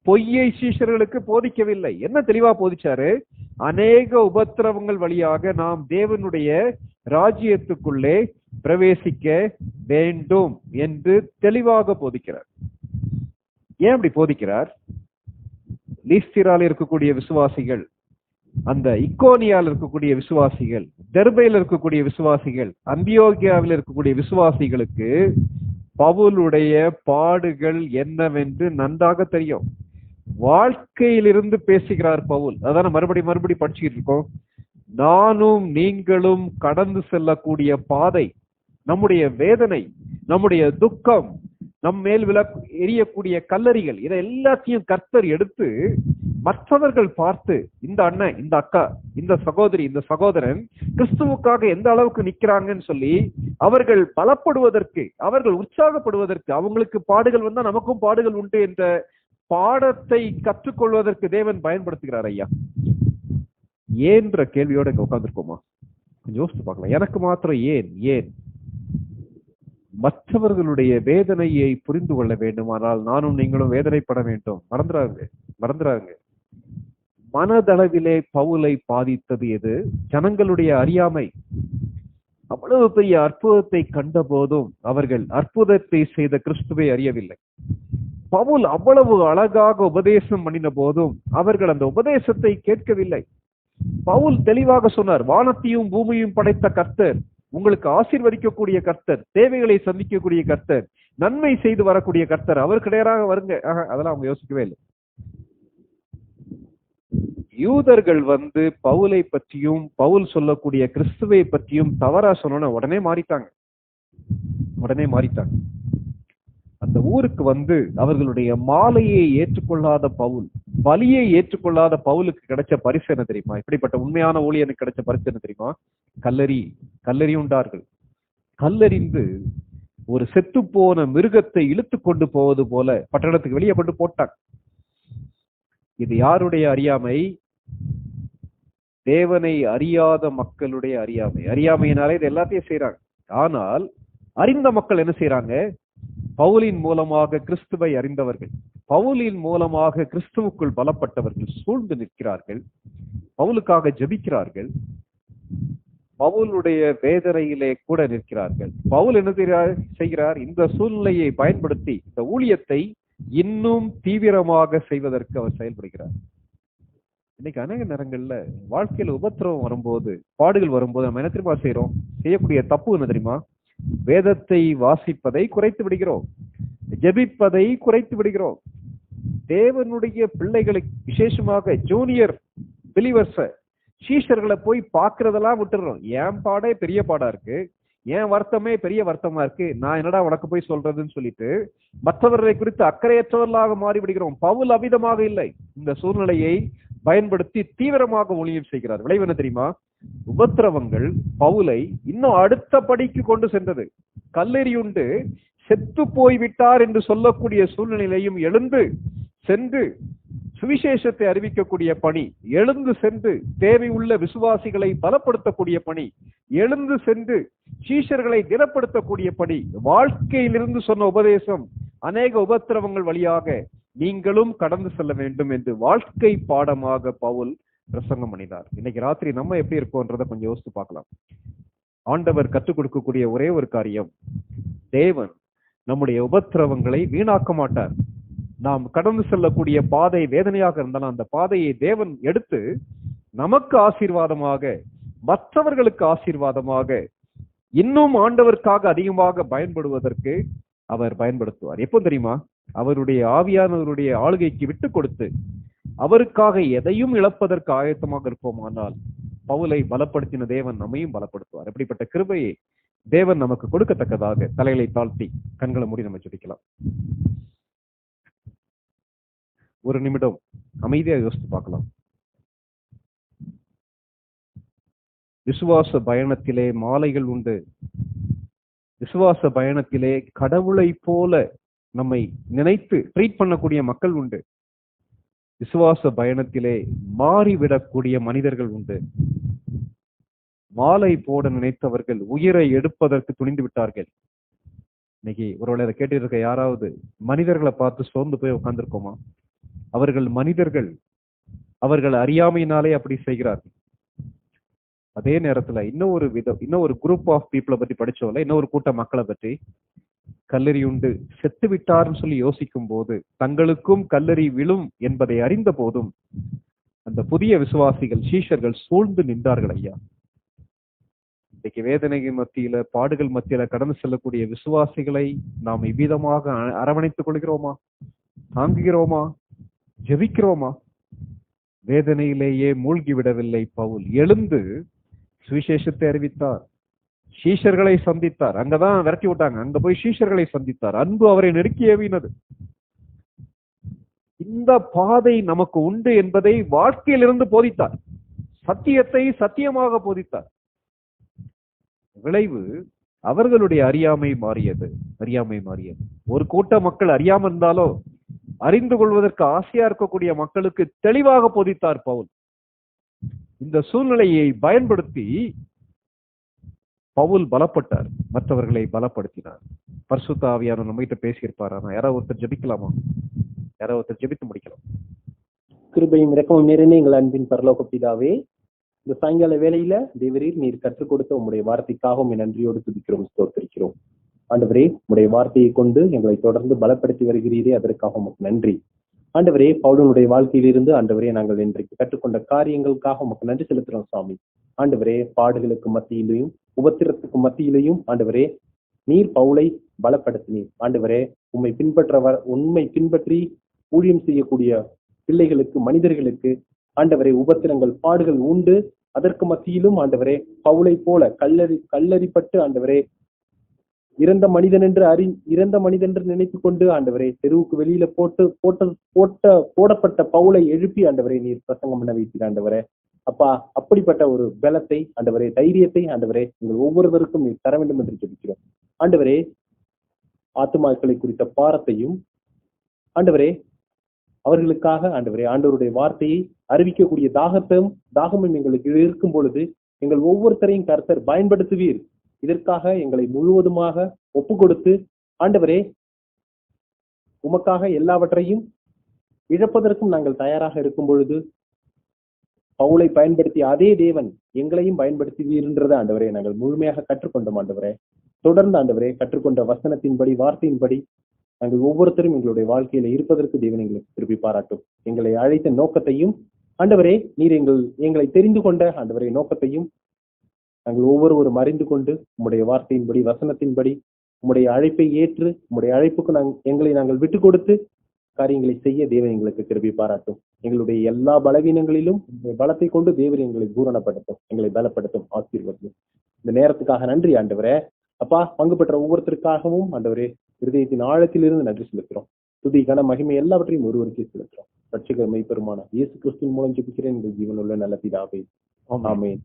பொய்யை சீஷர்களுக்கு போதிக்கவில்லை. என்ன தெளிவா போதிச்சாரு? அநேக உபத்திரவங்கள் வழியாக நாம் தேவனுடைய ராஜ்யத்துக்குள்ளே பிரவேசிக்க வேண்டும் என்று தெளிவாக போதிக்கிறார். ஏன் அப்படி போதிக்கிறார்? லீஸ்திரால இருக்கக்கூடிய விசுவாசிகள், அந்த இக்கோனியால் இருக்கக்கூடிய விசுவாசிகள், தெர்பையில் இருக்கக்கூடிய விசுவாசிகள், அந்தியோகியாவில் இருக்கக்கூடிய விசுவாசிகளுக்கு பவுலுடைய பாடுகள் என்னவென்று நன்றாக தெரியும். வாழ்க்கையிலிருந்து பேசுகிறார் பவுல். அதான் மறுபடி படிச்சுக்கிட்டு இருக்கோம். நானும் நீங்களும் கடந்து செல்லக்கூடிய பாதை, நம்முடைய வேதனை, நம்முடைய துக்கம், நம் மேல் எரியக்கூடிய கல்லறிகள், இதை எல்லாத்தையும் கர்த்தர் எடுத்து மற்றவர்கள் பார்த்து இந்த அண்ணன், இந்த அக்கா, இந்த சகோதரி, இந்த சகோதரன் கிறிஸ்துவுக்காக எந்த அளவுக்கு நிக்கிறாங்கன்னு சொல்லி அவர்கள் பலப்படுவதற்கு, அவர்கள் உற்சாகப்படுவதற்கு, அவங்களுக்கு பாடுகள் வந்தா நமக்கும் பாடுகள் உண்டு என்ற பாடத்தை கற்றுக்கொள்வதற்கு தேவன் பயன்படுத்துகிறார். ஐயா, ஏன்ற கேள்வியோட இங்க உட்கார்ந்துருக்கோமா? கொஞ்சம் யோசித்து பார்க்கலாம். எனக்கு மாத்திரம் ஏன் மற்றவர்களுடைய வேதனையை புரிந்து கொள்ள வேண்டுமானால் நானும் நீங்களும் வேதனைப்பட வேண்டும். மறந்துறாங்க. மனதளவிலே பவுலை பாதித்தது எது? ஜனங்களுடைய அறியாமை. அவ்வளவு பெரிய அற்புதத்தை கண்ட போதும் அவர்கள் அற்புதத்தை செய்த கிறிஸ்துவை அறியவில்லை. பவுல் அவ்வளவு அழகாக உபதேசம் பண்ணின போதும் அவர்கள் அந்த உபதேசத்தை கேட்கவில்லை. பவுல் தெளிவாக சொன்னார், வானத்தையும் பூமியையும் படைத்த கர்த்தர், உங்களுக்கு ஆசீர்வதிக்கக்கூடிய கர்த்தர், தேவைகளை சந்திக்கக்கூடிய கர்த்தர், நன்மை செய்து வரக்கூடிய கர்த்தர், அவர் கிடையாதாக வருங்க. அதெல்லாம் அவங்க யோசிக்கவே இல்லை. யூதர்கள் பவுலை பற்றியும் பவுல் சொல்லக்கூடிய கிறிஸ்துவை பற்றியும் தவறா சொன்ன உடனே மாறிட்டாங்க. அந்த ஊருக்கு அவர்களுடைய மாலையை ஏற்றுக்கொள்ளாத பவுல், பலியை ஏற்றுக்கொள்ளாத பவுலுக்கு கிடைச்ச பரிசு என்ன தெரியுமா? இப்படிப்பட்ட உண்மையான ஊழியனுக்கு கிடைச்ச பரிசு என்ன தெரியுமா? கல்லறி உண்டார்கள். கல்லறிந்து ஒரு செத்து போன மிருகத்தை இழுத்து கொண்டு போவது போல பட்டணத்துக்கு வெளியே கொண்டு போட்டாங்க. இது யாருடைய அறியாமை? தேவனை அறியாத மக்களுடைய அறியாமை. அறியாமையினாலே இது எல்லாத்தையும் செய்யறாங்க. ஆனால் அறிந்த மக்கள் என்ன செய்யறாங்க? பவுலின் மூலமாக கிறிஸ்துவை அறிந்தவர்கள், பவுலின் மூலமாக கிறிஸ்துவுக்குள் பலப்பட்டவர்கள் சூழ்ந்து நிற்கிறார்கள், பவுலுக்காக ஜெபிக்கிறார்கள், பவுலுடைய வேதனையிலே கூட நிற்கிறார்கள். பவுல் என்ன செய்கிறார்? இந்த சூழ்நிலையை பயன்படுத்தி இந்த ஊழியத்தை இன்னும் தீவிரமாக செய்வதற்கு அவர் செயல்படுகிறார். இன்னைக்கு அநேக நேரங்கள்ல வாழ்க்கையில உபத்திரவம் வரும்போது, பாடுகள் வரும்போது நம்ம என்ன தெரியுமா செய்யறோம்? செய்யக்கூடிய தப்பு என்ன தெரியுமா? வேதத்தை வாசிப்பதை குறைத்து விடுகிறோம், ஜெபிப்பதை குறைத்து விடுகிறோம். தேவனுடைய பிள்ளைகளுக்கு, விசேஷமாக ஜூனியர் பிலீவர்ஸ, சீஷர்களை போய் பார்க்கறதெல்லாம் விட்டுறோம். என் பாடே பெரிய பாடா இருக்கு, என் வருத்தமே பெரிய வருத்தமா இருக்கு, நான் என்னடா உனக்கு போய் சொல்றதுன்னு சொல்லிட்டு மற்றவர்களை குறித்து அக்கறையற்றவர்களாக மாறிவிடுகிறோம். பவுல் அவிதமாக இல்லை. இந்த சூழ்நிலையை பயன்படுத்தி தீவிரமாக ஊழியம் செய்கிறார். விளைவு என்ன தெரியுமா? உபத்திரவங்கள் பவுலை இன்னும் அடுத்த படிக்கு கொண்டு சென்றது. கல்லெறியுண்டு செத்து போய்விட்டார் என்று சொல்லக்கூடிய சூழ்நிலையும் எழுந்து சென்று சுவிசேஷத்தை அறிவிக்கக்கூடிய பணி, எழுந்து சென்று தேவை உள்ள விசுவாசிகளை பலப்படுத்தக்கூடிய பணி, எழுந்து சென்று சீஷர்களை திடப்படுத்தக்கூடிய பணி, வாழ்க்கையிலிருந்து சொன்ன உபதேசம், அநேக உபத்திரவங்கள் வழியாக நீங்களும் கடந்து செல்ல வேண்டும் என்று வாழ்க்கை பாடமாக பவுல் பிரசங்கம் பண்ணினார். இன்னைக்கு ராத்திரி நம்ம எப்படி இருக்கோன்றதை கொஞ்சம் யோசித்து பார்க்கலாம். ஆண்டவர் கற்றுக் கொடுக்கக்கூடிய ஒரே ஒரு காரியம், தேவன் நம்முடைய உபத்திரவங்களை வீணாக்க மாட்டார். நாம் கடந்து செல்லக்கூடிய பாதை வேதனையாக இருந்தாலும் அந்த பாதையை தேவன் எடுத்து நமக்கு ஆசீர்வாதமாக, மற்றவர்களுக்கு ஆசீர்வாதமாக இன்னும் ஆண்டவருக்காக அதிகமாக பயன்படுவதற்கு அவர் பயன்படுத்துவார். எப்போ தெரியுமா? அவருடைய ஆவியானவருடைய ஆளுகைக்கு விட்டு கொடுத்து அவருக்காக எதையும் இழப்பதற்கு ஆயத்தமாக இருப்போமானால் பவுலை பலப்படுத்தின தேவன் நம்மையும் பலப்படுத்துவார். அப்படிப்பட்ட கிருபையை தேவன் நமக்கு கொடுக்கத்தக்கதாக தலைகளை தாழ்த்தி கண்களை மூடி நம்ம ஜெபிக்கலாம். ஒரு நிமிடம் அமைதியா யோசித்து பார்க்கலாம். விசுவாச பயணத்திலே மாலைகள் உண்டு. விசுவாச பயணத்திலே கடவுளை போல நம்மை நினைத்து ட்ரீட் பண்ணக்கூடிய மக்கள் உண்டு. விசுவாச பயணத்திலே மாறிவிடக்கூடிய மனிதர்கள் உண்டு. மாலை போட நினைத்தவர்கள் உயிரை எடுப்பதற்கு துணிந்து விட்டார்கள். இன்னைக்கு ஒருவேளை அதை கேட்டு இருக்க யாராவது மனிதர்களை பார்த்து சோர்ந்து போய் உட்கார்ந்துருக்கோமா? அவர்கள் மனிதர்கள், அவர்கள் அறியாமையினாலே அப்படி செய்கிறார்கள். அதே நேரத்துல இன்னொரு குரூப் ஆஃப் பீப்புளை பத்தி படிச்சோம்ல, இன்னொரு கூட்ட மக்களை பற்றி கல்லறி உண்டு செத்து விட்டார்னு சொல்லி யோசிக்கும் போது தங்களுக்கும் கல்லறி விழும் என்பதை அறிந்த போதும் அந்த புதிய விசுவாசிகள் சீஷர்கள் சூழ்ந்து நின்றார்கள். ஐயா, இன்னைக்கு வேதனை மத்தியில பாடுகள் மத்தியில கடந்து செல்லக்கூடிய விசுவாசிகளை நாம் இவ்விதமாக அரவணைத்துக் கொள்கிறோமா? தாங்குகிறோமா? ஜெபிக்கிறோமா? வேதனையிலேயே மூழ்கி விடவில்லை பவுல். எழுந்து சுவிசேஷத்தை அறிவித்தார், சீஷர்களை சந்தித்தார். அங்கதான் விரட்டி விட்டாங்க, அங்க போய் சீஷர்களை சந்தித்தார். அன்பு அவரை நெருக்கி ஏவினது. இந்த பாதை நமக்கு உண்டு என்பதை வாழ்க்கையிலிருந்து போதித்தார். சத்தியத்தை சத்தியமாக போதித்தார். விளைவு அவர்களுடைய அறியாமை மாறியது. ஒரு கூட்ட மக்கள் அறியாம இருந்தாலோ அறிந்து கொள்வதற்கு ஆசையா இருக்கக்கூடிய மக்களுக்கு தெளிவாக போதித்தார் பவுல். இந்த சூழ்நிலையை பயன்படுத்தி பவுல் பலப்பட்டார், மற்றவர்களை பலப்படுத்தினார். பரிசுத்த ஆவியானவர் நம்மகிட்ட பேசியிருப்பார். ஆனா யாராவது ஒருத்தர் ஜெபிக்கலாமா? யாராவது ஒருத்தர் ஜெபித்து முடிக்கலாம். கிருபையும் இரக்கமும் நிறைந்த எங்கள் அன்பின் பரலோக பிதாவே, இந்த சாயங்கால வேளையில தேவரீர் நீர் கற்றுக் கொடுத்த உங்களுடைய வார்த்தைக்காக உண்மை நன்றியோடு துதிக்கிறோம், ஸ்தோத்திரிக்கிறோம். ஆண்டவரே, உங்களுடைய வார்த்தையை கொண்டு எங்களை தொடர்ந்து பலப்படுத்தி வருகிறீரே, அதற்காக உமக்கு நன்றி. ஆண்டவரே, பவுலனுடைய வாழ்க்கையிலிருந்து ஆண்டவரே நாங்கள் இன்றைக்கு கற்றுக்கொண்ட காரியங்களுக்காக உமக்கு நன்றி செலுத்துறோம் சாமி. ஆண்டவரே, பாடுகளுக்கு மத்தியிலையும் உபத்திரத்துக்கு மத்தியிலையும் ஆண்டவரே நீர் பவுலை பலப்படுத்தினீர். ஆண்டவரே, உண்மை பின்பற்றி ஊழியம் செய்யக்கூடிய பிள்ளைகளுக்கு, மனிதர்களுக்கு ஆண்டவரே உபத்திரங்கள் பாடுகள் உண்டு. அதற்கு மத்தியிலும் ஆண்டவரே பவுலை போல கல்லறிப்பட்டு ஆண்டவரே இறந்த மனிதன் என்று நினைத்து கொண்டு ஆண்டவரே தெருவுக்கு வெளியில போடப்பட்ட பவுலை எழுப்பி ஆண்டவரே நீர் பிரசங்கம் பண்ண வைத்தீர். ஆண்டவரே அப்பா, அப்படிப்பட்ட ஒரு பலத்தை ஆண்டவரே, தைரியத்தை ஆண்டவரே உங்கள் ஒவ்வொருவருக்கும் நீர் தர வேண்டும் என்று ஜெபிக்கிறோம். ஆண்டவரே, ஆத்துமாக்களை குறித்த பாரத்தையும் ஆண்டவரே அவர்களுக்காக ஆண்டவரே ஆண்டவருடைய வார்த்தையை அறிவிக்கக்கூடிய தாகமும் எங்களுக்கு இருக்கும் பொழுது எங்கள் ஒவ்வொருத்தரையும் கர்த்தர் பயன்படுத்துவீர். இதற்காக எங்களை முழுவதுமாக ஒப்பு கொடுத்து ஆண்டவரே உமக்காக எல்லாவற்றையும் இழப்பதற்கும் நாங்கள் தயாராக இருக்கும் பொழுது பவுலை பயன்படுத்திய அதே தேவன் எங்களையும் பயன்படுத்துவீர்ன்றதை ஆண்டவரே நாங்கள் முழுமையாக கற்றுக்கொண்டோம். ஆண்டவரே, தொடர்ந்து ஆண்டவரே கற்றுக்கொண்ட வசனத்தின்படி, வார்த்தையின்படி நாங்கள் ஒவ்வொருத்தரும் எங்களுடைய வாழ்க்கையில இருப்பதற்கு தேவன் எங்களுக்கு திருப்பி பாராட்டும். எங்களை அழைத்த நோக்கத்தையும் ஆண்டவரே நீர் எங்களை தெரிந்து கொண்ட ஆண்டவரே நோக்கத்தையும் நாங்கள் ஒவ்வொருவரும் அறிந்து கொண்டு உம்முடைய வார்த்தையின்படி, வசனத்தின்படி உம்முடைய அழைப்பை ஏற்று உம்முடைய அழைப்புக்கு எங்களை நாங்கள் விட்டு கொடுத்து காரியங்களை செய்ய தேவன் எங்களுக்கு திருப்பி பாராட்டும். எங்களுடைய எல்லா பலவீனங்களிலும் பலத்தை கொண்டு தேவன் எங்களை பூரணப்படுத்தும், எங்களை பலப்படுத்தும், ஆசீர்வதிக்கும். இந்த நேரத்துக்காக நன்றி ஆண்டவரே. அப்பா, பங்கு பெற்ற ஒவ்வொருத்தருக்காகவும் ஆண்டவரே இருதயத்தின் ஆழத்திலிருந்து நன்றி செலுத்துறோம். துதி, கன, மகிமை எல்லாவற்றையும் ஒருவருக்கே செலுத்துறோம். ரட்சகர் மெய்ப்பெருமான இயேசு கிறிஸ்துவின் மூலம் ஜெபிக்கிறேன், எங்கள் ஜீவனுள்ள நல்ல பிதாவே. ஆமென்.